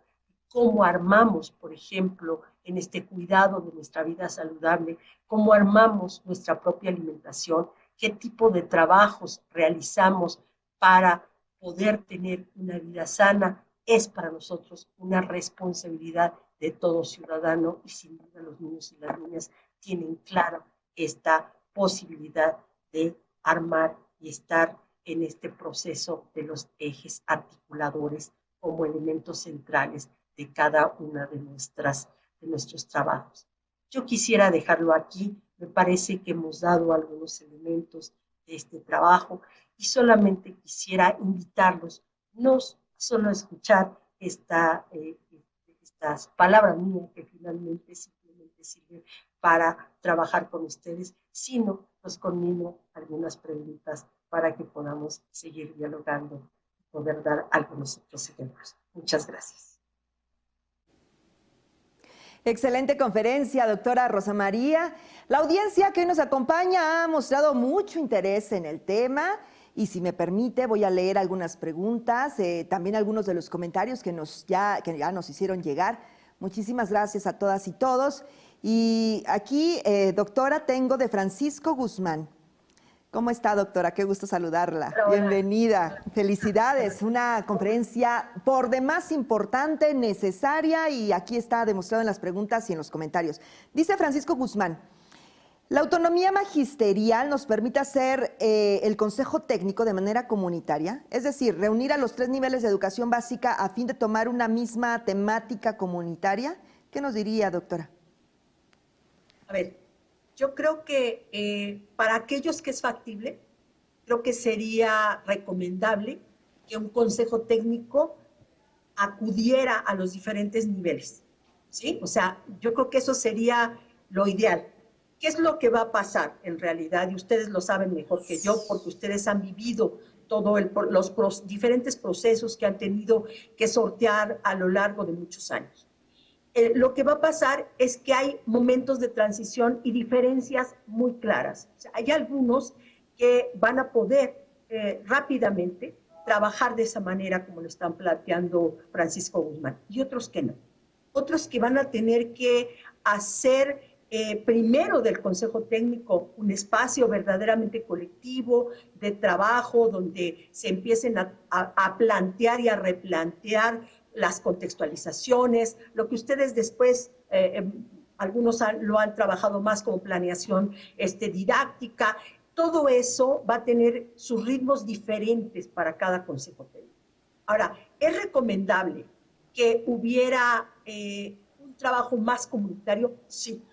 cómo armamos, por ejemplo, en este cuidado de nuestra vida saludable, cómo armamos nuestra propia alimentación, qué tipo de trabajos realizamos para poder tener una vida sana, es para nosotros una responsabilidad de todo ciudadano y sin duda los niños y las niñas tienen clara esta posibilidad de armar y estar en este proceso de los ejes articuladores como elementos centrales de cada una de nuestros trabajos. Yo quisiera dejarlo aquí, me parece que hemos dado algunos elementos de este trabajo y solamente quisiera invitarlos, no solo a escuchar estas palabras mías que finalmente simplemente sirven para trabajar con ustedes, sino pues conmigo algunas preguntas para que podamos seguir dialogando y poder dar algunos otros ejemplos. Muchas gracias. Excelente conferencia, doctora Rosa María. La audiencia que hoy nos acompaña ha mostrado mucho interés en el tema y si me permite voy a leer algunas preguntas, también algunos de los comentarios que ya nos hicieron llegar. Muchísimas gracias a todas y todos. Y aquí, doctora, tengo de Francisco Guzmán. ¿Cómo está, doctora? Qué gusto saludarla. Hola. Bienvenida. Felicidades. Una conferencia por demás importante, necesaria y aquí está demostrado en las preguntas y en los comentarios. Dice Francisco Guzmán, la autonomía magisterial nos permite hacer el consejo técnico de manera comunitaria, es decir, reunir a los 3 niveles de educación básica a fin de tomar una misma temática comunitaria. ¿Qué nos diría, doctora? A ver. Yo creo que para aquellos que es factible, creo que sería recomendable que un consejo técnico acudiera a los diferentes niveles, ¿sí? O sea, yo creo que eso sería lo ideal. ¿Qué es lo que va a pasar en realidad? Y ustedes lo saben mejor que yo, porque ustedes han vivido todos los diferentes procesos que han tenido que sortear a lo largo de muchos años. Lo que va a pasar es que hay momentos de transición y diferencias muy claras. O sea, hay algunos que van a poder rápidamente trabajar de esa manera como lo están planteando Francisco Guzmán y otros que no. Otros que van a tener que hacer primero del Consejo Técnico un espacio verdaderamente colectivo de trabajo donde se empiecen a plantear y a replantear las contextualizaciones, lo que ustedes después, algunos lo han trabajado más como planeación didáctica, todo eso va a tener sus ritmos diferentes para cada consejo técnico. Ahora, ¿es recomendable que hubiera un trabajo más comunitario? Sí,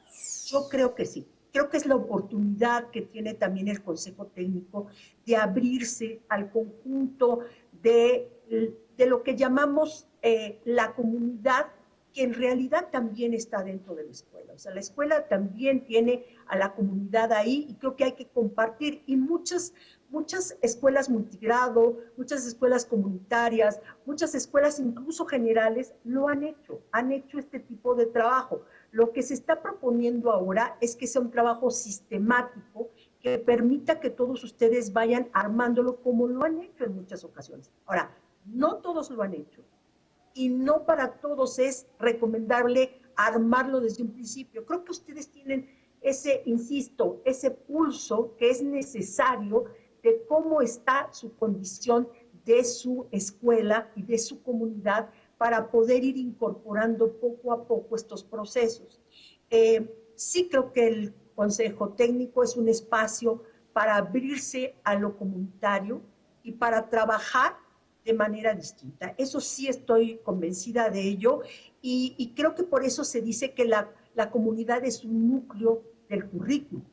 yo creo que sí. Creo que es la oportunidad que tiene también el consejo técnico de abrirse al conjunto de lo que llamamos la comunidad, que en realidad también está dentro de la escuela. O sea, la escuela también tiene a la comunidad ahí y creo que hay que compartir. Y muchas escuelas multigrado, muchas escuelas comunitarias, muchas escuelas incluso generales lo han hecho este tipo de trabajo. Lo que se está proponiendo ahora es que sea un trabajo sistemático que permita que todos ustedes vayan armándolo como lo han hecho en muchas ocasiones. Ahora, no todos lo han hecho y no para todos es recomendable armarlo desde un principio. Creo que ustedes tienen ese, insisto, ese pulso que es necesario de cómo está su condición de su escuela y de su comunidad para poder ir incorporando poco a poco estos procesos. Sí creo que el consejo técnico es un espacio para abrirse a lo comunitario y para trabajar de manera distinta. Eso sí estoy convencida de ello y creo que por eso se dice que la comunidad es un núcleo del currículum,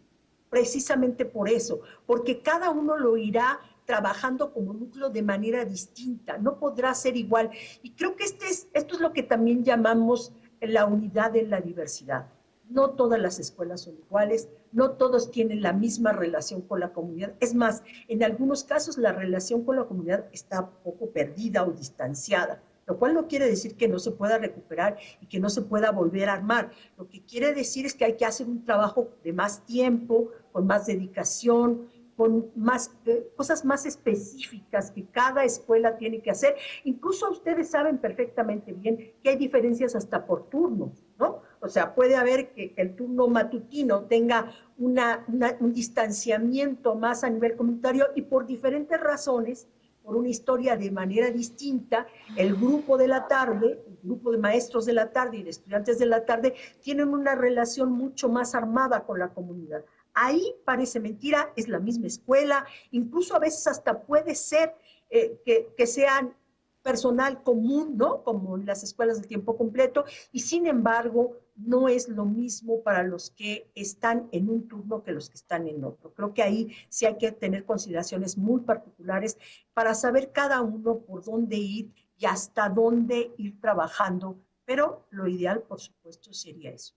precisamente por eso, porque cada uno lo irá trabajando como núcleo de manera distinta, no podrá ser igual. Y creo que esto es lo que también llamamos la unidad en la diversidad. No todas las escuelas son iguales, no todos tienen la misma relación con la comunidad. Es más, en algunos casos la relación con la comunidad está poco perdida o distanciada, lo cual no quiere decir que no se pueda recuperar y que no se pueda volver a armar. Lo que quiere decir es que hay que hacer un trabajo de más tiempo, con más dedicación, con más cosas más específicas que cada escuela tiene que hacer. Incluso ustedes saben perfectamente bien que hay diferencias hasta por turnos, ¿no? O sea, puede haber que el turno matutino tenga un distanciamiento más a nivel comunitario y por diferentes razones, por una historia de manera distinta, el grupo de la tarde, el grupo de maestros de la tarde y de estudiantes de la tarde tienen una relación mucho más armada con la comunidad. Ahí parece mentira, es la misma escuela, incluso a veces hasta puede ser que sean personal común, ¿no? Como en las escuelas de tiempo completo, y sin embargo no es lo mismo para los que están en un turno que los que están en otro. Creo que ahí sí hay que tener consideraciones muy particulares para saber cada uno por dónde ir y hasta dónde ir trabajando, pero lo ideal, por supuesto, sería eso.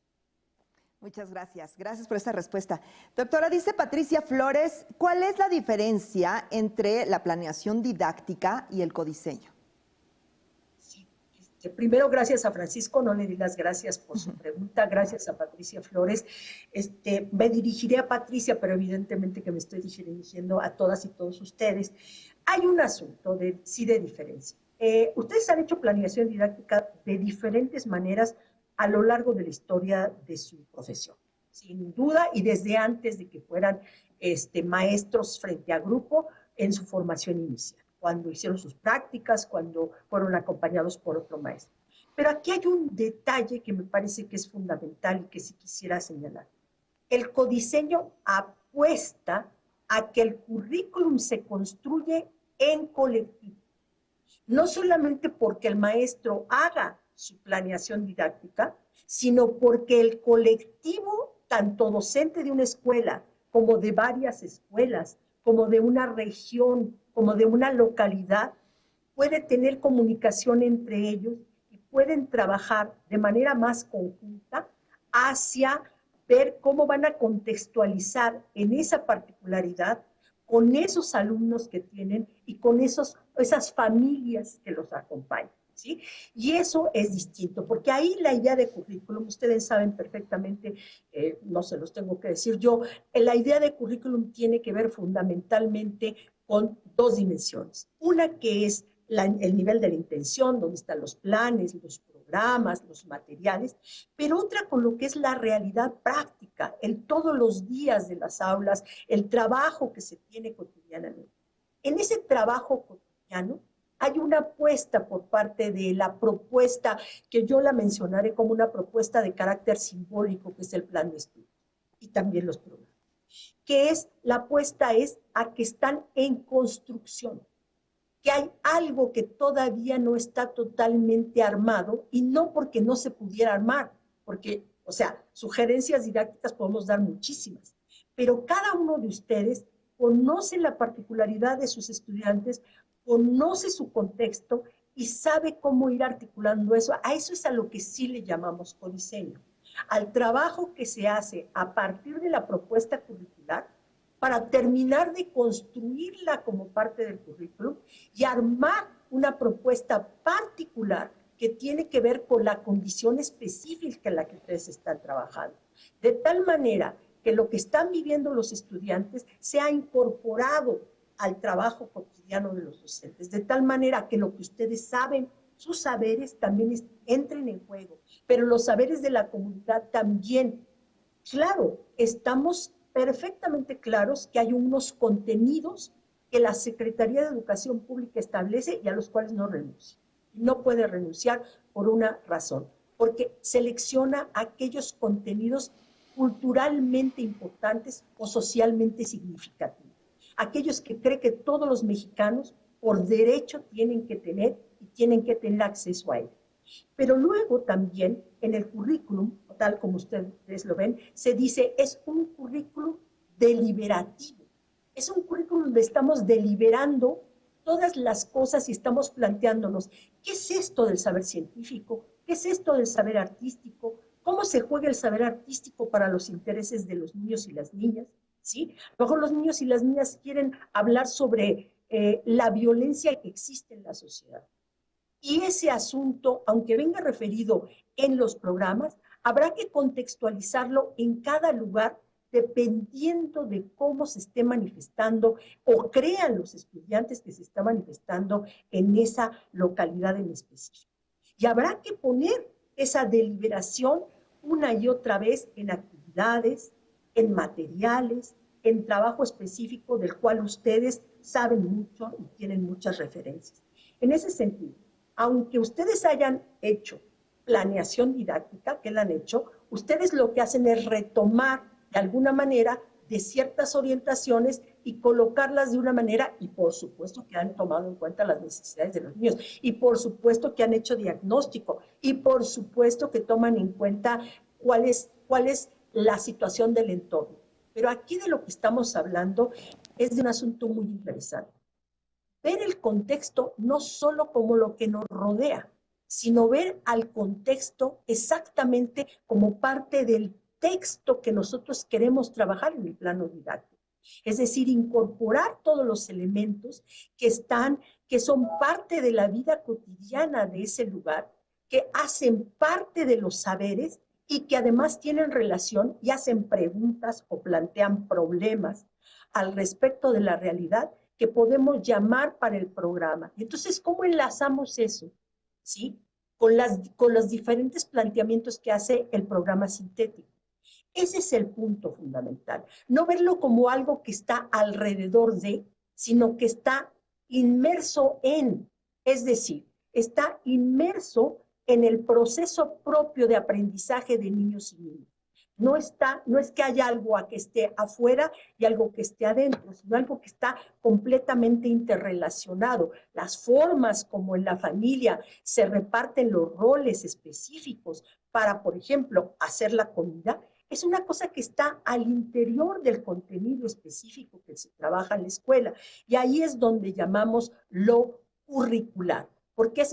Muchas gracias. Gracias por esta respuesta. Doctora, dice Patricia Flores, ¿cuál es la diferencia entre la planeación didáctica y el codiseño? Sí, primero, gracias a Francisco, no le di las gracias por su pregunta, gracias a Patricia Flores. Me dirigiré a Patricia, pero evidentemente que me estoy dirigiendo a todas y todos ustedes. Hay un asunto de diferencia. Ustedes han hecho planeación didáctica de diferentes maneras a lo largo de la historia de su profesión, sin duda, y desde antes de que fueran maestros frente a grupo en su formación inicial, cuando hicieron sus prácticas, cuando fueron acompañados por otro maestro. Pero aquí hay un detalle que me parece que es fundamental y que sí quisiera señalar. El codiseño apuesta a que el currículum se construye en colectivo, no solamente porque el maestro haga su planeación didáctica, sino porque el colectivo, tanto docente de una escuela como de varias escuelas, como de una región, como de una localidad, puede tener comunicación entre ellos y pueden trabajar de manera más conjunta hacia ver cómo van a contextualizar en esa particularidad con esos alumnos que tienen y con esas familias que los acompañan. ¿Sí? Y eso es distinto, porque ahí la idea de currículum, ustedes saben perfectamente, no se los tengo que decir yo, la idea de currículum tiene que ver fundamentalmente con dos dimensiones. Una que es el nivel de la intención, donde están los planes, los programas, los materiales, pero otra con lo que es la realidad práctica, el todos los días de las aulas, el trabajo que se tiene cotidianamente. En ese trabajo cotidiano, hay una apuesta por parte de la propuesta, que yo la mencionaré como una propuesta de carácter simbólico, que es el plan de estudio, y también los programas, que es, la apuesta es a que están en construcción, que hay algo que todavía no está totalmente armado, y no porque no se pudiera armar, porque, o sea, sugerencias didácticas podemos dar muchísimas, pero cada uno de ustedes conoce la particularidad de sus estudiantes, conoce su contexto y sabe cómo ir articulando eso. A eso es a lo que sí le llamamos codiseño, al trabajo que se hace a partir de la propuesta curricular para terminar de construirla como parte del currículum y armar una propuesta particular que tiene que ver con la condición específica en la que ustedes están trabajando. De tal manera que lo que están viviendo los estudiantes sea incorporado al trabajo cotidiano de los docentes, de tal manera que lo que ustedes saben, sus saberes también entren en juego, pero los saberes de la comunidad también. Claro, estamos perfectamente claros que hay unos contenidos que la Secretaría de Educación Pública establece y a los cuales no renuncia. No puede renunciar por una razón, porque selecciona aquellos contenidos culturalmente importantes o socialmente significativos. Aquellos que creen que todos los mexicanos por derecho tienen que tener y tienen que tener acceso a él. Pero luego también en el currículum, tal como ustedes lo ven, se dice es un currículum deliberativo. Es un currículum donde estamos deliberando todas las cosas y estamos planteándonos, ¿qué es esto del saber científico? ¿Qué es esto del saber artístico? ¿Cómo se juega el saber artístico para los intereses de los niños y las niñas? ¿Sí? Luego los niños y las niñas quieren hablar sobre la violencia que existe en la sociedad. Y ese asunto, aunque venga referido en los programas, habrá que contextualizarlo en cada lugar dependiendo de cómo se esté manifestando o crean los estudiantes que se está manifestando en esa localidad en específico. Y habrá que poner esa deliberación una y otra vez en actividades, en materiales, en trabajo específico del cual ustedes saben mucho y tienen muchas referencias. En ese sentido, aunque ustedes hayan hecho planeación didáctica, que la han hecho, ustedes lo que hacen es retomar de alguna manera de ciertas orientaciones y colocarlas de una manera, y por supuesto que han tomado en cuenta las necesidades de los niños, y por supuesto que han hecho diagnóstico, y por supuesto que toman en cuenta cuál es la situación del entorno. Pero aquí de lo que estamos hablando es de un asunto muy interesante. Ver el contexto no solo como lo que nos rodea, sino ver al contexto exactamente como parte del texto que nosotros queremos trabajar en el plano didáctico. Es decir, incorporar todos los elementos que son parte de la vida cotidiana de ese lugar, que hacen parte de los saberes y que además tienen relación y hacen preguntas o plantean problemas al respecto de la realidad que podemos llamar para el programa. Entonces, ¿cómo enlazamos eso? ¿Sí? Con los diferentes planteamientos que hace el programa sintético. Ese es el punto fundamental. No verlo como algo que está alrededor de, sino que está inmerso en, es decir, está inmerso en el proceso propio de aprendizaje de niños y niñas. No es que haya algo que esté afuera y algo que esté adentro, sino algo que está completamente interrelacionado. Las formas como en la familia se reparten los roles específicos para, por ejemplo, hacer la comida, es una cosa que está al interior del contenido específico que se trabaja en la escuela. Y ahí es donde llamamos lo curricular, porque es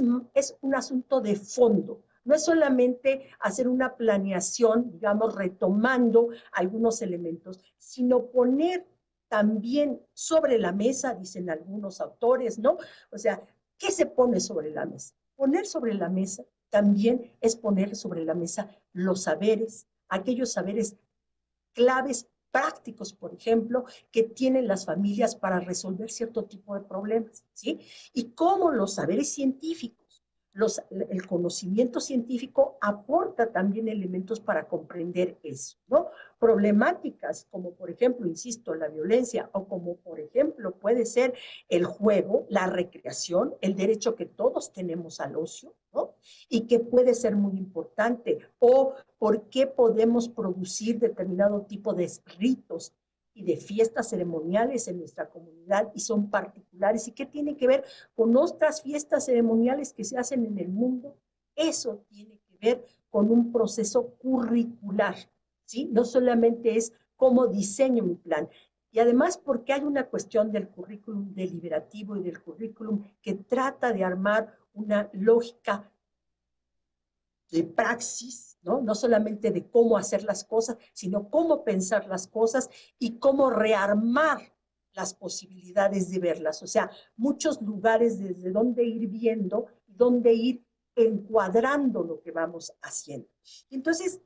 un asunto de fondo. No es solamente hacer una planeación, digamos, retomando algunos elementos, sino poner también sobre la mesa, dicen algunos autores, ¿no? O sea, ¿qué se pone sobre la mesa? Poner sobre la mesa también es poner sobre la mesa los saberes, aquellos saberes claves prácticos, por ejemplo, que tienen las familias para resolver cierto tipo de problemas, ¿sí? Y cómo los saberes científicos, el conocimiento científico aporta también elementos para comprender eso, ¿no? Problemáticas como, por ejemplo, insisto, la violencia o como, por ejemplo, puede ser el juego, la recreación, el derecho que todos tenemos al ocio, ¿no? Y que puede ser muy importante, o por qué podemos producir determinado tipo de ritos y de fiestas ceremoniales en nuestra comunidad y son particulares y qué tiene que ver con otras fiestas ceremoniales que se hacen en el mundo. Eso tiene que ver con un proceso curricular, ¿sí? No solamente es cómo diseño mi plan. Y además porque hay una cuestión del currículum deliberativo y del currículum que trata de armar una lógica de praxis, ¿no? No solamente de cómo hacer las cosas, sino cómo pensar las cosas y cómo rearmar las posibilidades de verlas. O sea, muchos lugares desde donde ir viendo, donde ir encuadrando lo que vamos haciendo. Entonces,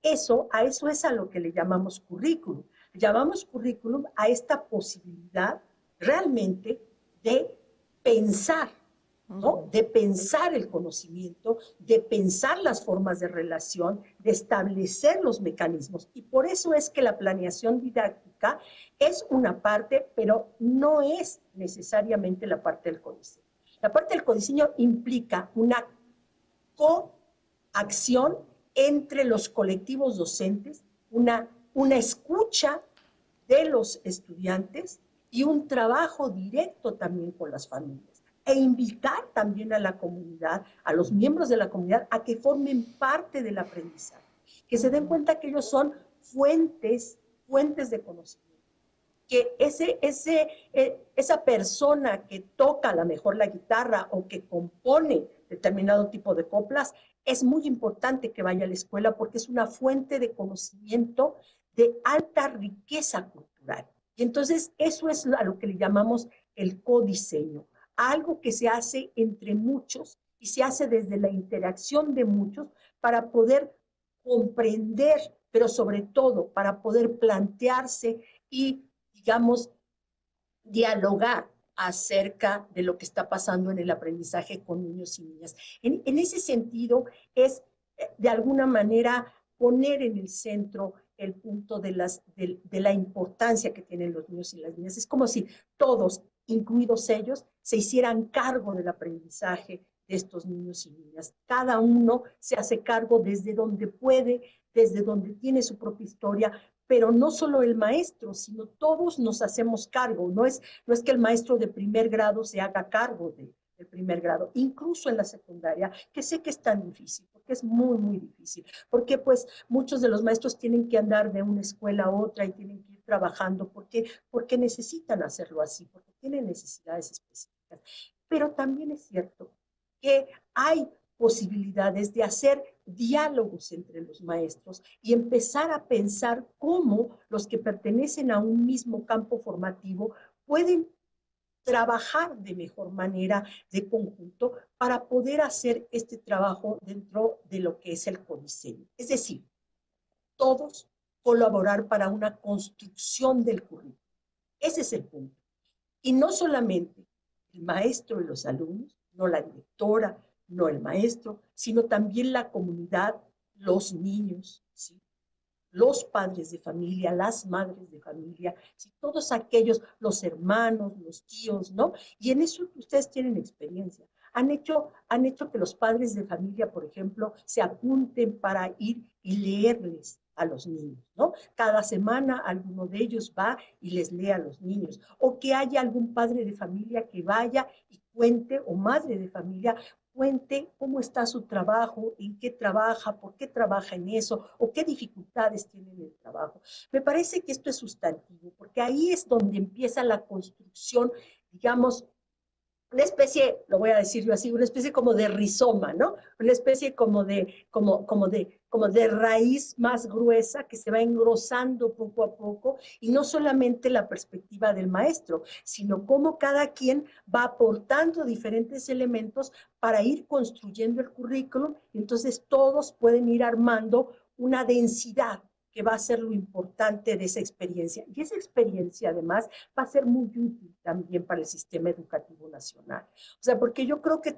a eso es a lo que le llamamos currículum. Le llamamos currículum a esta posibilidad realmente de pensar, ¿no? De pensar el conocimiento, de pensar las formas de relación, de establecer los mecanismos. Y por eso es que la planeación didáctica es una parte, pero no es necesariamente la parte del codiseño. La parte del codiseño implica una coacción entre los colectivos docentes, una una escucha de los estudiantes y un trabajo directo también con las familias. E invitar también a la comunidad, a los miembros de la comunidad, a que formen parte del aprendizaje, que se den cuenta que ellos son fuentes de conocimiento, que esa persona que toca a lo mejor la guitarra o que compone determinado tipo de coplas, es muy importante que vaya a la escuela porque es una fuente de conocimiento de alta riqueza cultural. Y entonces eso es a lo que le llamamos el codiseño, algo que se hace entre muchos y se hace desde la interacción de muchos para poder comprender, pero sobre todo para poder plantearse y, digamos, dialogar acerca de lo que está pasando en el aprendizaje con niños y niñas. En ese sentido, es de alguna manera poner en el centro el punto de la importancia que tienen los niños y las niñas. Es como si todos, incluidos ellos, se hicieran cargo del aprendizaje de estos niños y niñas. Cada uno se hace cargo desde donde puede, desde donde tiene su propia historia, pero no solo el maestro, sino todos nos hacemos cargo. No es que el maestro de primer grado se haga cargo del primer grado, incluso en la secundaria, que sé que es tan difícil, porque es muy, muy difícil, porque pues muchos de los maestros tienen que andar de una escuela a otra y tienen que ir trabajando porque necesitan hacerlo así, porque tienen necesidades específicas. Pero también es cierto que hay posibilidades de hacer diálogos entre los maestros y empezar a pensar cómo los que pertenecen a un mismo campo formativo pueden trabajar de mejor manera de conjunto para poder hacer este trabajo dentro de lo que es el codiseño. Es decir, todos colaborar para una construcción del currículo. Ese es el punto. Y no solamente el maestro y los alumnos, no la directora, no el maestro, sino también la comunidad, los niños, ¿sí? Los padres de familia, las madres de familia, ¿sí? Todos aquellos, los hermanos, los tíos, ¿no? Y en eso ustedes tienen experiencia. Han hecho que los padres de familia, por ejemplo, se apunten para ir y leerles a los niños, ¿no? Cada semana alguno de ellos va y les lee a los niños. O que haya algún padre de familia que vaya y cuente, o madre de familia, cuente cómo está su trabajo, en qué trabaja, por qué trabaja en eso, o qué dificultades tiene en el trabajo. Me parece que esto es sustantivo, porque ahí es donde empieza la construcción, digamos, una especie, lo voy a decir yo así, una especie como de rizoma, ¿no? Una especie como de raíz más gruesa que se va engrosando poco a poco, y no solamente la perspectiva del maestro, sino cómo cada quien va aportando diferentes elementos para ir construyendo el currículum, entonces todos pueden ir armando una densidad que va a ser lo importante de esa experiencia. Y esa experiencia, además, va a ser muy útil también para el sistema educativo nacional. O sea, porque yo creo que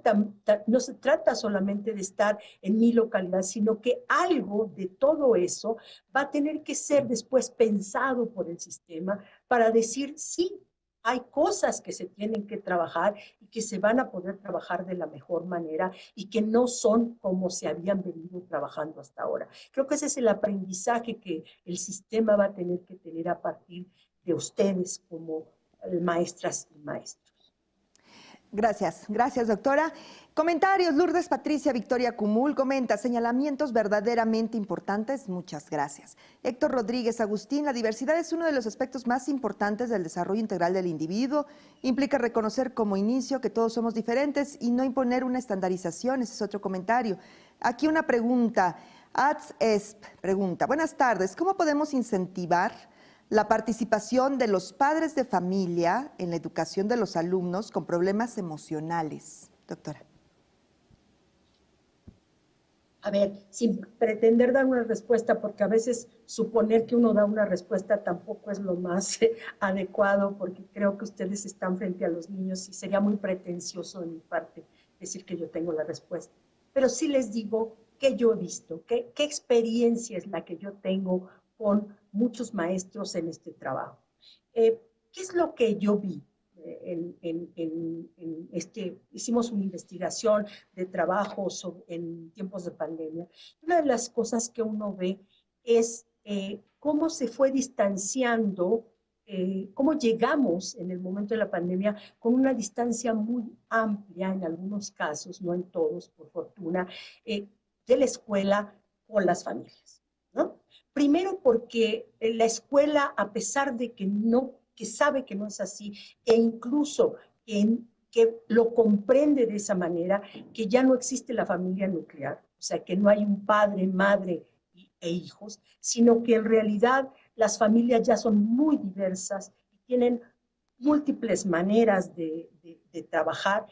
no se trata solamente de estar en mi localidad, sino que algo de todo eso va a tener que ser después pensado por el sistema para decir, sí, hay cosas que se tienen que trabajar y que se van a poder trabajar de la mejor manera y que no son como se habían venido trabajando hasta ahora. Creo que ese es el aprendizaje que el sistema va a tener que tener a partir de ustedes como maestras y maestros. Gracias, gracias, doctora. Comentarios, Lourdes Patricia Victoria Cumul comenta, señalamientos verdaderamente importantes, muchas gracias. Héctor Rodríguez Agustín, la diversidad es uno de los aspectos más importantes del desarrollo integral del individuo, implica reconocer como inicio que todos somos diferentes y no imponer una estandarización, ese es otro comentario. Aquí una pregunta, AtsEsp pregunta, buenas tardes, ¿cómo podemos incentivar la participación de los padres de familia en la educación de los alumnos con problemas emocionales? Doctora. A ver, sin pretender dar una respuesta, porque a veces suponer que uno da una respuesta tampoco es lo más adecuado, porque creo que ustedes están frente a los niños y sería muy pretencioso de mi parte decir que yo tengo la respuesta. Pero sí les digo que yo he visto, qué experiencia es la que yo tengo con muchos maestros en este trabajo. ¿Qué es lo que yo vi? Hicimos una investigación de trabajo en tiempos de pandemia. Una de las cosas que uno ve es cómo se fue distanciando, cómo llegamos en el momento de la pandemia con una distancia muy amplia en algunos casos, no en todos, por fortuna, de la escuela con las familias, ¿no? Primero porque la escuela, a pesar de que no, que sabe que no es así, e incluso que lo comprende de esa manera, que ya no existe la familia nuclear, o sea, que no hay un padre, madre e hijos, sino que en realidad las familias ya son muy diversas y tienen múltiples maneras de trabajar.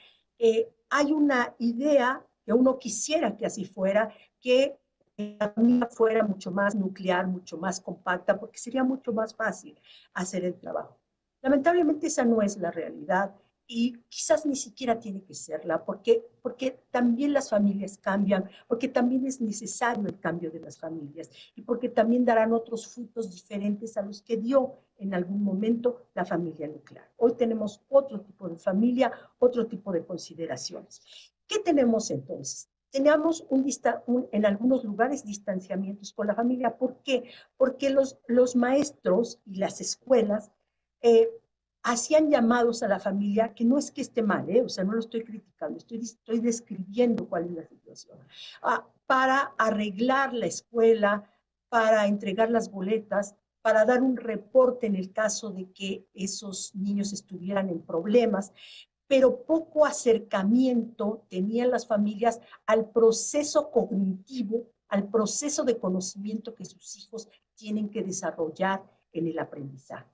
Hay una idea que uno quisiera que así fuera, que la familia fuera mucho más nuclear, mucho más compacta, porque sería mucho más fácil hacer el trabajo. Lamentablemente esa no es la realidad y quizás ni siquiera tiene que serla, porque también las familias cambian, porque también es necesario el cambio de las familias y porque también darán otros frutos diferentes a los que dio en algún momento la familia nuclear. Hoy tenemos otro tipo de familia, otro tipo de consideraciones. ¿Qué tenemos entonces? Teníamos en algunos lugares distanciamientos con la familia. ¿Por qué? Porque los maestros y las escuelas eh, hacían llamados a la familia, que no es que esté mal, o sea, no lo estoy criticando, estoy describiendo cuál es la situación, para arreglar la escuela, para entregar las boletas, para dar un reporte en el caso de que esos niños estuvieran en problemas, pero poco acercamiento tenían las familias al proceso cognitivo, al proceso de conocimiento que sus hijos tienen que desarrollar en el aprendizaje.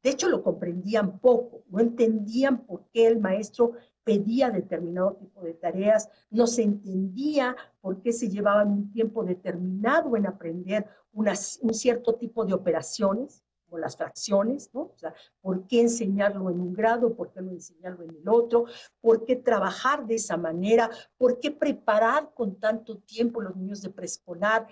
De hecho, lo comprendían poco, no entendían por qué el maestro pedía determinado tipo de tareas, no se entendía por qué se llevaban un tiempo determinado en aprender un cierto tipo de operaciones, como las fracciones, ¿no? O sea, ¿por qué enseñarlo en un grado? ¿Por qué no enseñarlo en el otro? ¿Por qué trabajar de esa manera? ¿Por qué preparar con tanto tiempo los niños de preescolar?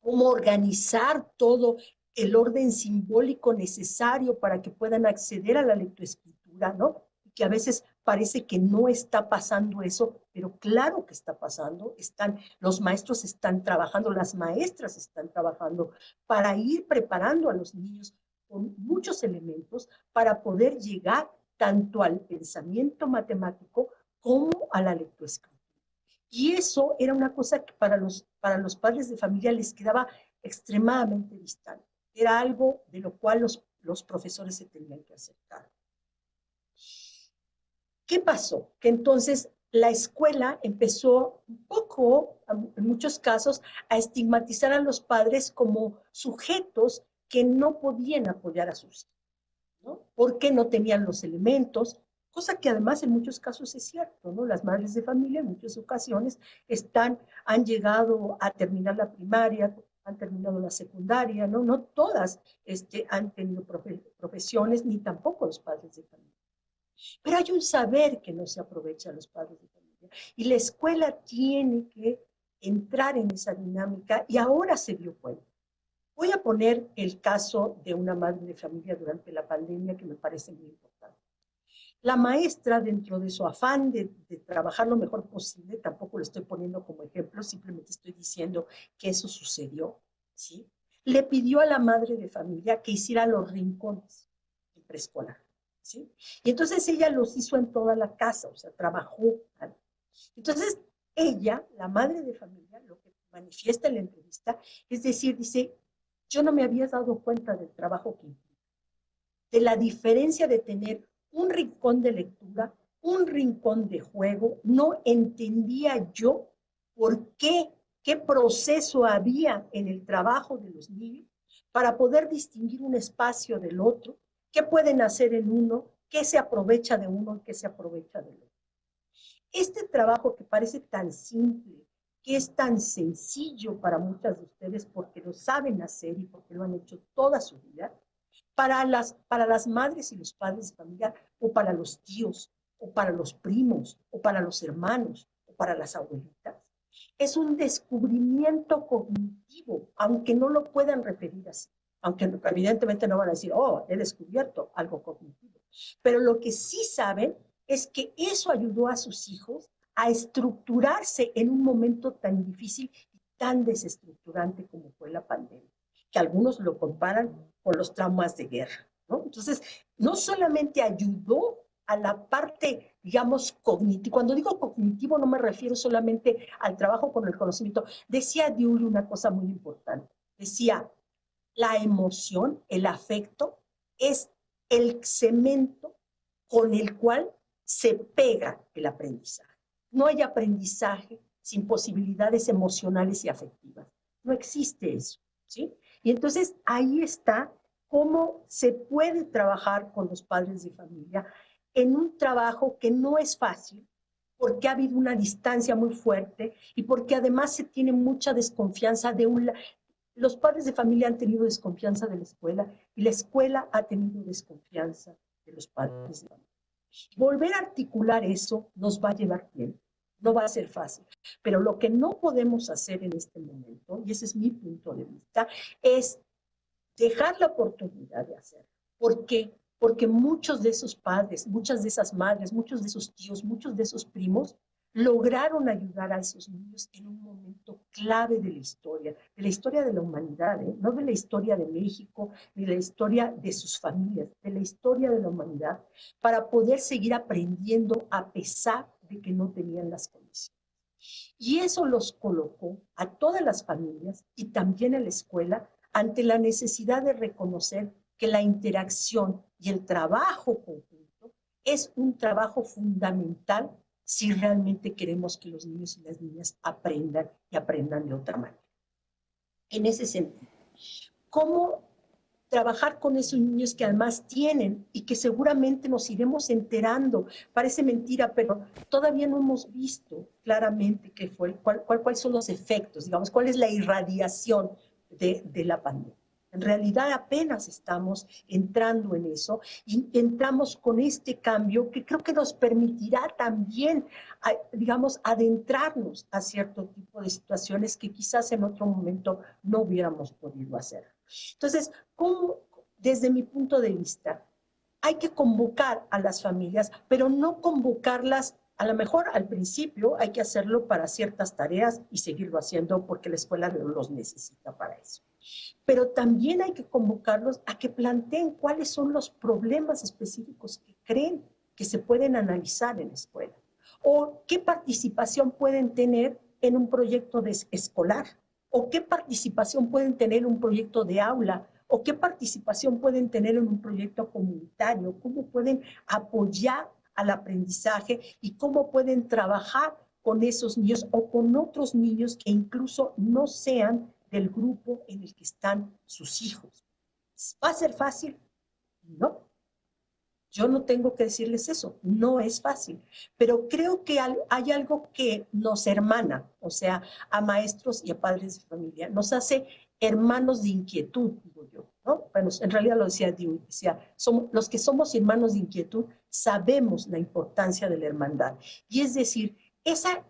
¿Cómo organizar todo el orden simbólico necesario para que puedan acceder a la lectoescritura, ¿no? Y que a veces parece que no está pasando eso, pero claro que está pasando. Los maestros están trabajando, las maestras están trabajando para ir preparando a los niños con muchos elementos para poder llegar tanto al pensamiento matemático como a la lectoescritura. Y eso era una cosa que para los padres de familia les quedaba extremadamente distante. Era algo de lo cual los profesores se tenían que acercar. ¿Qué pasó? Que entonces la escuela empezó un poco, en muchos casos, a estigmatizar a los padres como sujetos que no podían apoyar a sus hijos, ¿no? Porque no tenían los elementos, cosa que además en muchos casos es cierto, ¿no? Las madres de familia en muchas ocasiones han llegado a terminar la primaria, han terminado la secundaria, ¿no? No todas han tenido profesiones, ni tampoco los padres de familia. Pero hay un saber que no se aprovecha a los padres de familia y la escuela tiene que entrar en esa dinámica y ahora se dio cuenta. Voy a poner el caso de una madre de familia durante la pandemia que me parece muy importante. La maestra, dentro de su afán de trabajar lo mejor posible, tampoco lo estoy poniendo como ejemplo, simplemente estoy diciendo que eso sucedió, ¿sí? Le pidió a la madre de familia que hiciera los rincones en preescolar, ¿sí? Y entonces ella los hizo en toda la casa, o sea, trabajó. ¿Vale? Entonces, ella, la madre de familia, lo que manifiesta en la entrevista, es decir, dice, yo no me había dado cuenta del trabajo que implica, de la diferencia de tener un rincón de lectura, un rincón de juego, no entendía yo por qué proceso había en el trabajo de los niños para poder distinguir un espacio del otro, qué pueden hacer en uno, qué se aprovecha de uno y qué se aprovecha del otro. Este trabajo que parece tan simple, que es tan sencillo para muchas de ustedes porque lo saben hacer y porque lo han hecho toda su vida, para las madres y los padres de familia, o para los tíos, o para los primos, o para los hermanos, o para las abuelitas. Es un descubrimiento cognitivo, aunque no lo puedan referir así. Aunque evidentemente no van a decir, oh, he descubierto algo cognitivo. Pero lo que sí saben es que eso ayudó a sus hijos a estructurarse en un momento tan difícil y tan desestructurante como fue la pandemia. que algunos lo comparan con los traumas de guerra, ¿no? Entonces, no solamente ayudó a la parte, digamos, cognitiva. Cuando digo cognitivo no me refiero solamente al trabajo con el conocimiento. Decía Dewey una cosa muy importante. Decía, la emoción, el afecto, es el cemento con el cual se pega el aprendizaje. No hay aprendizaje sin posibilidades emocionales y afectivas. No existe eso, ¿sí? Y entonces ahí está cómo se puede trabajar con los padres de familia en un trabajo que no es fácil, porque ha habido una distancia muy fuerte y porque además se tiene mucha desconfianza de los padres de familia han tenido desconfianza de la escuela y la escuela ha tenido desconfianza de los padres de familia. Volver a articular eso nos va a llevar tiempo, no va a ser fácil, pero lo que no podemos hacer en este momento, y ese es mi punto de vista, es dejar la oportunidad de hacerlo. ¿Por qué? Porque muchos de esos padres, muchas de esas madres, muchos de esos tíos, muchos de esos primos lograron ayudar a esos niños en un momento clave de la historia de la humanidad, no de la historia de México, ni de la historia de sus familias, de la historia de la humanidad, para poder seguir aprendiendo a pesar de que no tenían las condiciones. Y eso los colocó a todas las familias y también a la escuela ante la necesidad de reconocer que la interacción y el trabajo conjunto es un trabajo fundamental si realmente queremos que los niños y las niñas aprendan y aprendan de otra manera. En ese sentido, ¿cómo trabajar con esos niños que además tienen y que seguramente nos iremos enterando? Parece mentira, pero todavía no hemos visto claramente cuáles son los efectos, digamos, cuál es la irradiación de la pandemia. En realidad apenas estamos entrando en eso y entramos con este cambio que creo que nos permitirá también, digamos, adentrarnos a cierto tipo de situaciones que quizás en otro momento no hubiéramos podido hacer. Entonces, ¿cómo, desde mi punto de vista, hay que convocar a las familias, pero no convocarlas? A lo mejor al principio hay que hacerlo para ciertas tareas y seguirlo haciendo porque la escuela los necesita para eso. Pero también hay que convocarlos a que planteen cuáles son los problemas específicos que creen que se pueden analizar en la escuela o qué participación pueden tener en un proyecto escolar o qué participación pueden tener en un proyecto de aula o qué participación pueden tener en un proyecto comunitario, cómo pueden apoyar al aprendizaje y cómo pueden trabajar con esos niños o con otros niños que incluso no sean del grupo en el que están sus hijos. ¿Va a ser fácil? No. Yo no tengo que decirles eso, no es fácil, pero creo que hay algo que nos hermana, o sea, a maestros y a padres de familia, nos hace hermanos de inquietud, digo yo, ¿no? Bueno, en realidad lo decía Dewey, decía, los que somos hermanos de inquietud sabemos la importancia de la hermandad, y es decir, esa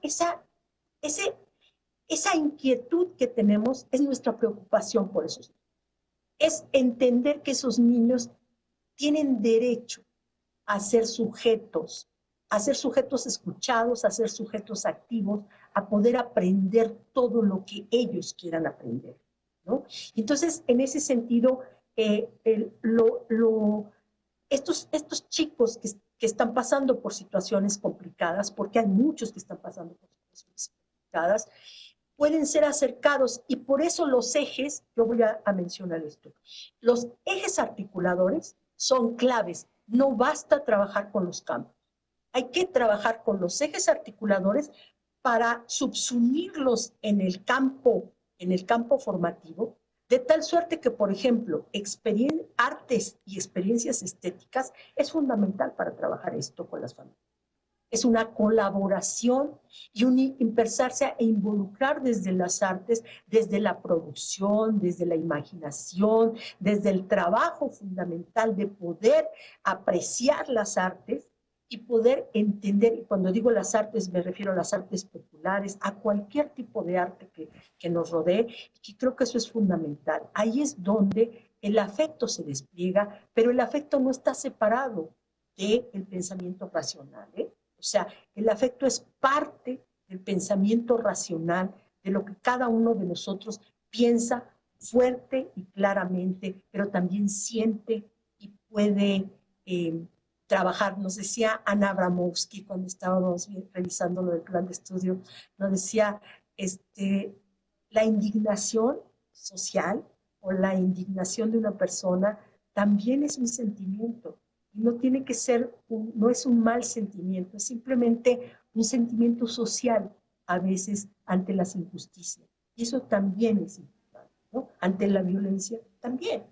inquietud que tenemos es nuestra preocupación por esos niños, es entender que esos niños tienen derecho a ser sujetos escuchados, a ser sujetos activos, a poder aprender todo lo que ellos quieran aprender, ¿no? Entonces, en ese sentido, estos chicos que están pasando por situaciones complicadas, porque hay muchos que están pasando por situaciones complicadas, pueden ser acercados y por eso los ejes, yo voy a mencionar esto, los ejes articuladores son claves. No basta trabajar con los campos. Hay que trabajar con los ejes articuladores para subsumirlos en el campo formativo, de tal suerte que, por ejemplo, artes y experiencias estéticas es fundamental para trabajar esto con las familias. Es una colaboración y empezarse e involucrar desde las artes, desde la producción, desde la imaginación, desde el trabajo fundamental de poder apreciar las artes y poder entender, y cuando digo las artes me refiero a las artes populares, a cualquier tipo de arte que nos rodee, y creo que eso es fundamental. Ahí es donde el afecto se despliega, pero el afecto no está separado del pensamiento racional, O sea, el afecto es parte del pensamiento racional, de lo que cada uno de nosotros piensa, fuerte y claramente, pero también siente y puede trabajar. Nos decía Ana Abramowski cuando estábamos revisando lo del plan de estudio, nos decía, la indignación social o la indignación de una persona también es un sentimiento. Y no tiene que ser, no es un mal sentimiento, es simplemente un sentimiento social a veces ante las injusticias. Y eso también es importante, ¿no? Ante la violencia también.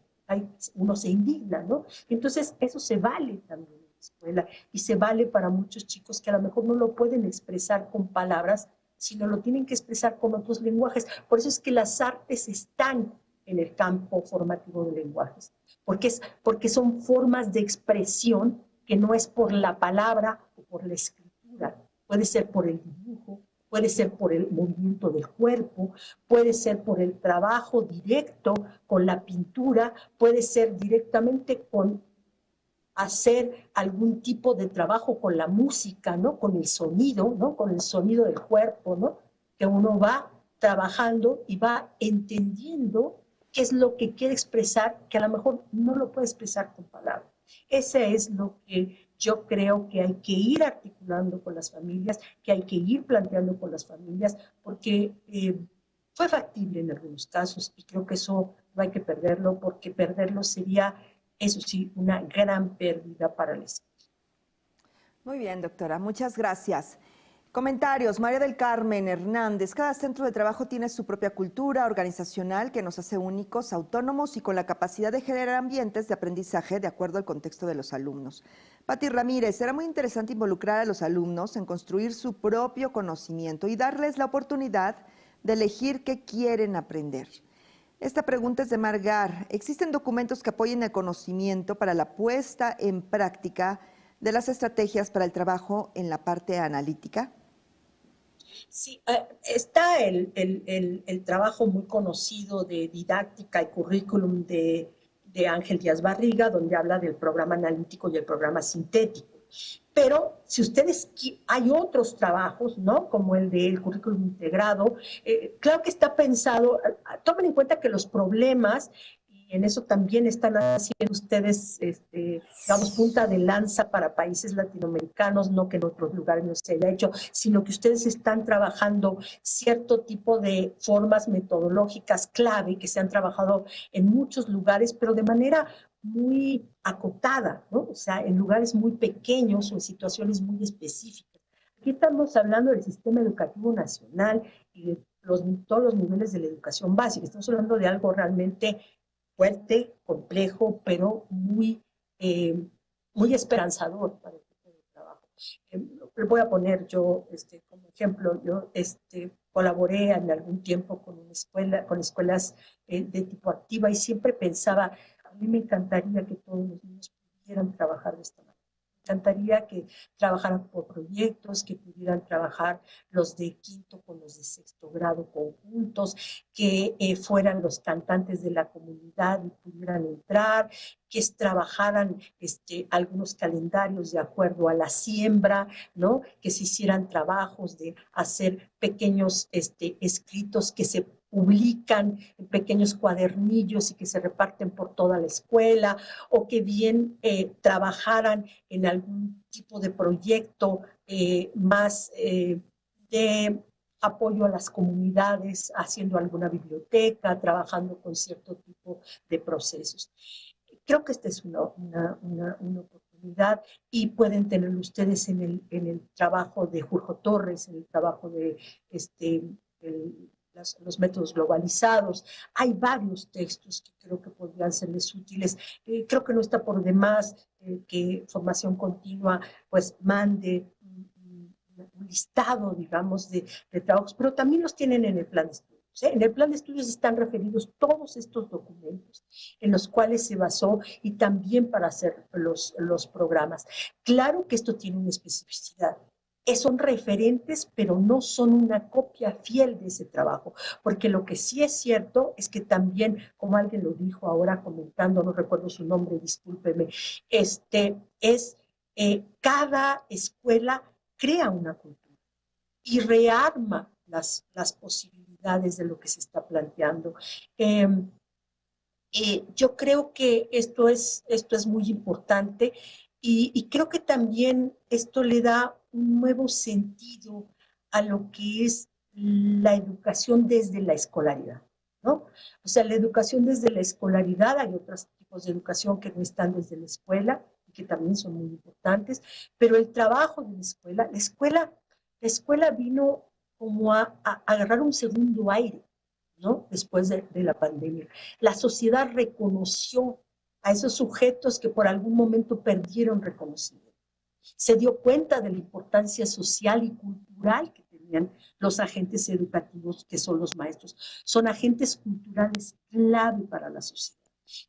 Uno se indigna, ¿no? Entonces eso se vale también en la escuela y se vale para muchos chicos que a lo mejor no lo pueden expresar con palabras, sino lo tienen que expresar con otros lenguajes. Por eso es que las artes están en el campo formativo de lenguajes, porque son formas de expresión que no es por la palabra o por la escritura, puede ser por el dibujo, puede ser por el movimiento del cuerpo, puede ser por el trabajo directo con la pintura, puede ser directamente con hacer algún tipo de trabajo con la música, ¿no? Con el sonido, ¿no? Con el sonido del cuerpo, ¿no? Que uno va trabajando y va entendiendo qué es lo que quiere expresar, que a lo mejor no lo puede expresar con palabras. Ese es lo que yo creo que hay que ir articulando con las familias, que hay que ir planteando con las familias, porque fue factible en algunos casos y creo que eso no hay que perderlo, porque perderlo sería, eso sí, una gran pérdida para el Estado. Muy bien, doctora, muchas gracias. Comentarios, María del Carmen Hernández. Cada centro de trabajo tiene su propia cultura organizacional que nos hace únicos, autónomos y con la capacidad de generar ambientes de aprendizaje de acuerdo al contexto de los alumnos. Pati Ramírez, será muy interesante involucrar a los alumnos en construir su propio conocimiento y darles la oportunidad de elegir qué quieren aprender. Esta pregunta es de Margar. ¿Existen documentos que apoyen el conocimiento para la puesta en práctica de las estrategias para el trabajo en la parte analítica? Sí, está el trabajo muy conocido de didáctica y currículum de Ángel Díaz Barriga, donde habla del programa analítico y el programa sintético. Pero si ustedes, hay otros trabajos, ¿no? Como el del currículum integrado, claro que está pensado, tomen en cuenta que los problemas, y en eso también están haciendo ustedes, digamos, punta de lanza para países latinoamericanos, no que en otros lugares no se haya hecho, sino que ustedes están trabajando cierto tipo de formas metodológicas clave que se han trabajado en muchos lugares, pero de manera muy acotada, ¿no? O sea, en lugares muy pequeños o en situaciones muy específicas. Aquí estamos hablando del sistema educativo nacional y de todos los niveles de la educación básica. Estamos hablando de algo realmente fuerte, complejo, pero muy esperanzador para el tipo de trabajo. Le voy a poner yo como ejemplo, yo colaboré en algún tiempo con una escuela, con escuelas de tipo activa y siempre pensaba, a mí me encantaría que todos los niños pudieran trabajar de esta manera. Me encantaría que trabajaran por proyectos, que pudieran trabajar los de quinto con los de sexto grado conjuntos, que fueran los cantantes de la comunidad y pudieran entrar, que trabajaran algunos calendarios de acuerdo a la siembra, ¿no? Que se hicieran trabajos de hacer pequeños escritos que se publican en pequeños cuadernillos y que se reparten por toda la escuela, o que bien trabajaran en algún tipo de proyecto más de apoyo a las comunidades, haciendo alguna biblioteca, trabajando con cierto tipo de procesos. Creo que esta es una oportunidad y pueden tenerlo ustedes en el trabajo de Jorge Torres, en el trabajo de los métodos globalizados. Hay varios textos que creo que podrían serles útiles. Creo que no está por demás que Formación Continua pues mande un listado, digamos, de trabajos, pero también los tienen en el plan de estudios. En el plan de estudios están referidos todos estos documentos en los cuales se basó y también para hacer los programas. Claro que esto tiene una especificidad. Son referentes, pero no son una copia fiel de ese trabajo, porque lo que sí es cierto es que también, como alguien lo dijo ahora comentando, no recuerdo su nombre, discúlpeme, cada escuela crea una cultura y rearma las posibilidades de lo que se está planteando. Yo creo que esto es muy importante y creo que también esto le da un nuevo sentido a lo que es la educación desde la escolaridad, ¿no? O sea, la educación desde la escolaridad, hay otros tipos de educación que no están desde la escuela y que también son muy importantes, pero el trabajo de la escuela vino como a agarrar un segundo aire, ¿no? Después de la pandemia. La sociedad reconoció a esos sujetos que por algún momento perdieron reconocimiento. Se dio cuenta de la importancia social y cultural que tenían los agentes educativos, que son los maestros. Son agentes culturales clave para la sociedad.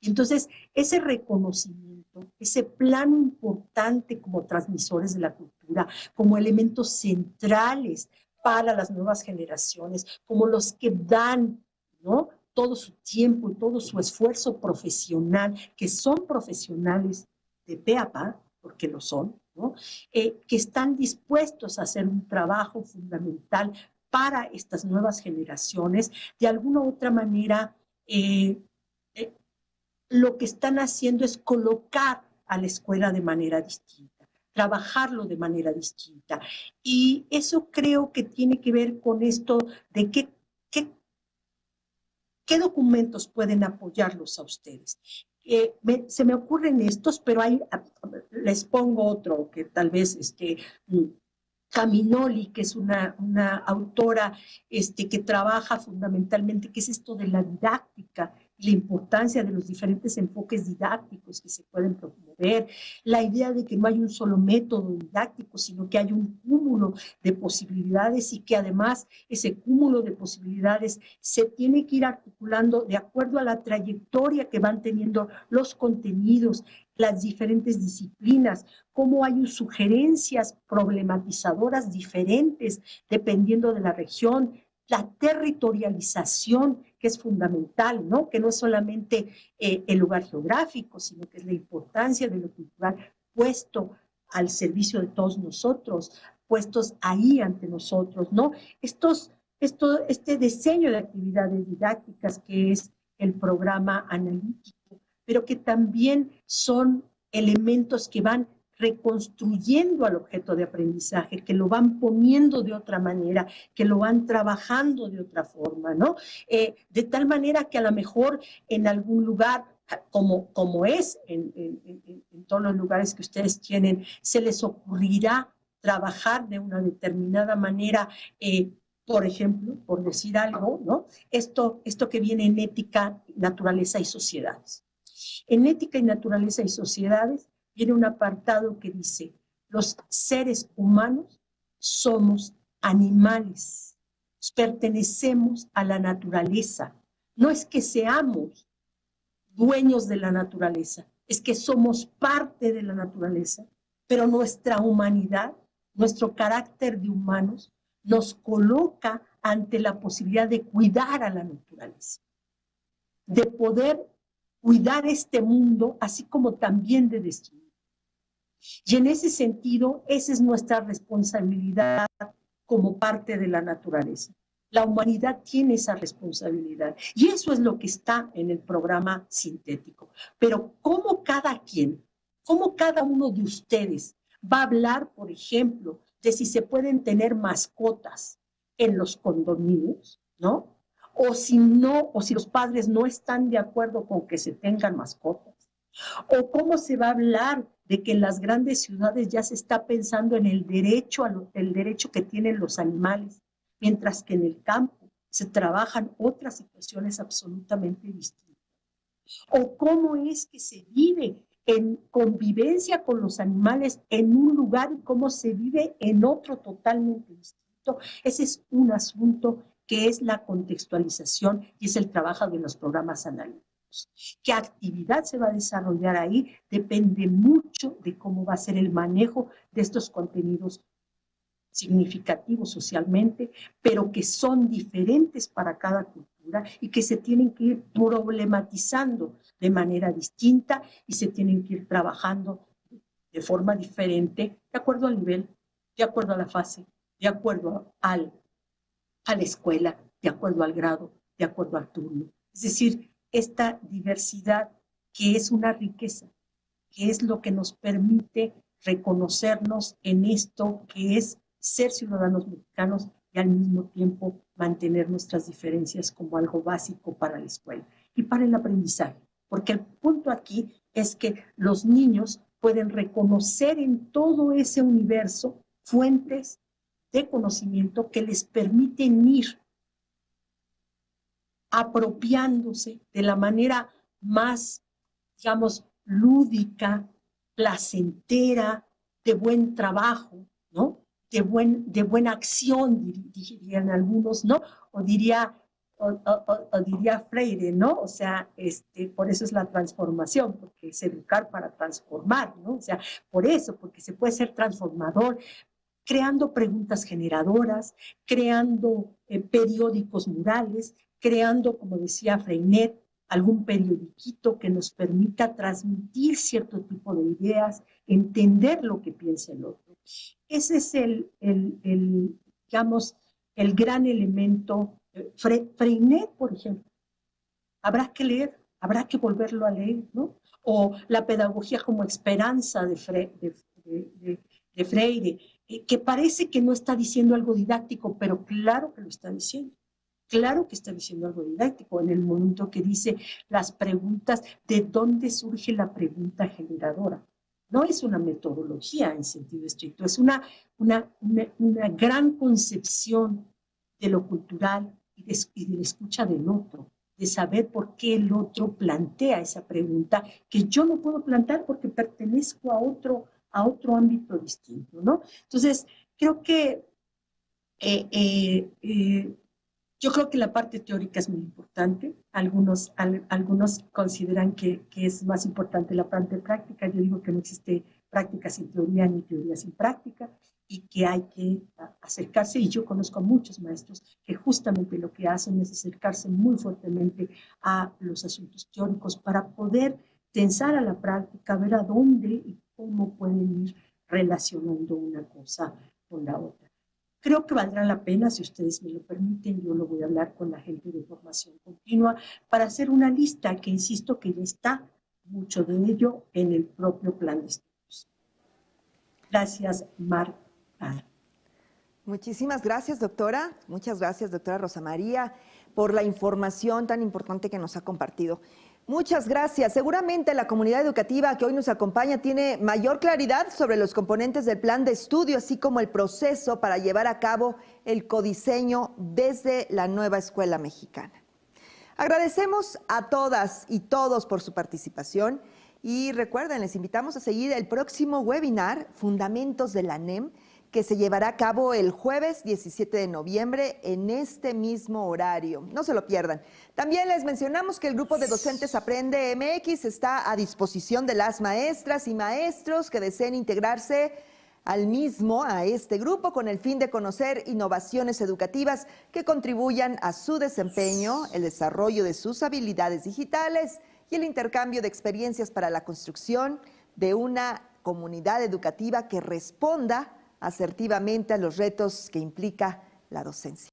Entonces, ese reconocimiento, ese plano importante como transmisores de la cultura, como elementos centrales para las nuevas generaciones, como los que dan, ¿no?, todo su tiempo y todo su esfuerzo profesional, que son profesionales de pe a pa, porque lo son, ¿no? Que están dispuestos a hacer un trabajo fundamental para estas nuevas generaciones, de alguna u otra manera, eh, lo que están haciendo es colocar a la escuela de manera distinta, trabajarlo de manera distinta. Y eso creo que tiene que ver con esto de qué documentos pueden apoyarlos a ustedes. Se me ocurren estos, pero les pongo otro que tal vez Caminoli, que es una autora que trabaja fundamentalmente, que es esto de la didáctica, la importancia de los diferentes enfoques didácticos que se pueden promover, la idea de que no hay un solo método didáctico, sino que hay un cúmulo de posibilidades y que además ese cúmulo de posibilidades se tiene que ir articulando de acuerdo a la trayectoria que van teniendo los contenidos, las diferentes disciplinas, cómo hay sugerencias problematizadoras diferentes dependiendo de la región, la territorialización, que es fundamental, ¿no? Que no es solamente el lugar geográfico, sino que es la importancia de lo cultural puesto al servicio de todos nosotros, puestos ahí ante nosotros, ¿no? Este diseño de actividades didácticas que es el programa analítico, pero que también son elementos que van reconstruyendo al objeto de aprendizaje, que lo van poniendo de otra manera, que lo van trabajando de otra forma, ¿no? De tal manera que a lo mejor en algún lugar, como es en todos los lugares que ustedes tienen, se les ocurrirá trabajar de una determinada manera, por ejemplo, por decir algo, ¿no? Esto que viene en ética, naturaleza y sociedades. En ética y naturaleza y sociedades viene un apartado que dice: los seres humanos somos animales, pertenecemos a la naturaleza. No es que seamos dueños de la naturaleza, es que somos parte de la naturaleza, pero nuestra humanidad, nuestro carácter de humanos, nos coloca ante la posibilidad de cuidar a la naturaleza, de poder cuidar este mundo, así como también de destruir. Y en ese sentido, esa es nuestra responsabilidad como parte de la naturaleza. La humanidad tiene esa responsabilidad y eso es lo que está en el programa sintético. Pero ¿cómo cada quien, cómo cada uno de ustedes va a hablar, por ejemplo, de si se pueden tener mascotas en los condominios, ¿no? O si no, o si los padres no están de acuerdo con que se tengan mascotas? ¿O cómo se va a hablar de que en las grandes ciudades ya se está pensando en el derecho que tienen los animales, mientras que en el campo se trabajan otras situaciones absolutamente distintas? ¿O cómo es que se vive en convivencia con los animales en un lugar y cómo se vive en otro totalmente distinto? Ese es un asunto que es la contextualización y es el trabajo de los programas analíticos. ¿Qué actividad se va a desarrollar ahí? Depende mucho de cómo va a ser el manejo de estos contenidos significativos socialmente, pero que son diferentes para cada cultura y que se tienen que ir problematizando de manera distinta y se tienen que ir trabajando de forma diferente, de acuerdo al nivel, de acuerdo a la fase, de acuerdo a la escuela, de acuerdo al grado, de acuerdo al turno. Es decir, esta diversidad que es una riqueza, que es lo que nos permite reconocernos en esto que es ser ciudadanos mexicanos y al mismo tiempo mantener nuestras diferencias como algo básico para la escuela y para el aprendizaje. Porque el punto aquí es que los niños pueden reconocer en todo ese universo fuentes de conocimiento que les permiten ir apropiándose de la manera más, digamos, lúdica, placentera, de buen trabajo, ¿no? De buena acción, dirían algunos, ¿no? O diría Freire, ¿no? O sea, por eso es la transformación, porque es educar para transformar, ¿no? O sea, por eso, porque se puede ser transformador, creando preguntas generadoras, creando periódicos murales, creando, como decía Freinet, algún periodiquito que nos permita transmitir cierto tipo de ideas, entender lo que piensa el otro. Ese es digamos, el gran elemento. Freinet, por ejemplo, habrá que leer, habrá que volverlo a leer, ¿no? O la pedagogía como esperanza de Freire, que parece que no está diciendo algo didáctico, pero claro que lo está diciendo. Claro que está diciendo algo didáctico en el momento que dice las preguntas, ¿de dónde surge la pregunta generadora? No es una metodología en sentido estricto, es una gran concepción de lo cultural y de la escucha del otro, de saber por qué el otro plantea esa pregunta que yo no puedo plantear porque pertenezco a otro ámbito distinto, ¿no? Entonces, creo que yo creo que la parte teórica es muy importante. Algunos consideran que es más importante la parte práctica. Yo digo que no existe práctica sin teoría ni teoría sin práctica y que hay que acercarse. Y yo conozco a muchos maestros que justamente lo que hacen es acercarse muy fuertemente a los asuntos teóricos para poder tensar a la práctica, ver a dónde y cómo pueden ir relacionando una cosa con la otra. Creo que valdrá la pena, si ustedes me lo permiten, yo lo voy a hablar con la gente de formación continua para hacer una lista que insisto que ya está mucho de ello en el propio plan de estudios. Gracias, Marta. Muchísimas gracias, doctora. Muchas gracias, doctora Rosa María, por la información tan importante que nos ha compartido. Muchas gracias. Seguramente la comunidad educativa que hoy nos acompaña tiene mayor claridad sobre los componentes del plan de estudio, así como el proceso para llevar a cabo el codiseño desde la nueva escuela mexicana. Agradecemos a todas y todos por su participación y recuerden, les invitamos a seguir el próximo webinar, Fundamentos de la NEM, que se llevará a cabo el jueves 17 de noviembre en este mismo horario. No se lo pierdan. También les mencionamos que el grupo de docentes Aprende MX está a disposición de las maestras y maestros que deseen integrarse a este grupo, con el fin de conocer innovaciones educativas que contribuyan a su desempeño, el desarrollo de sus habilidades digitales y el intercambio de experiencias para la construcción de una comunidad educativa que responda asertivamente a los retos que implica la docencia.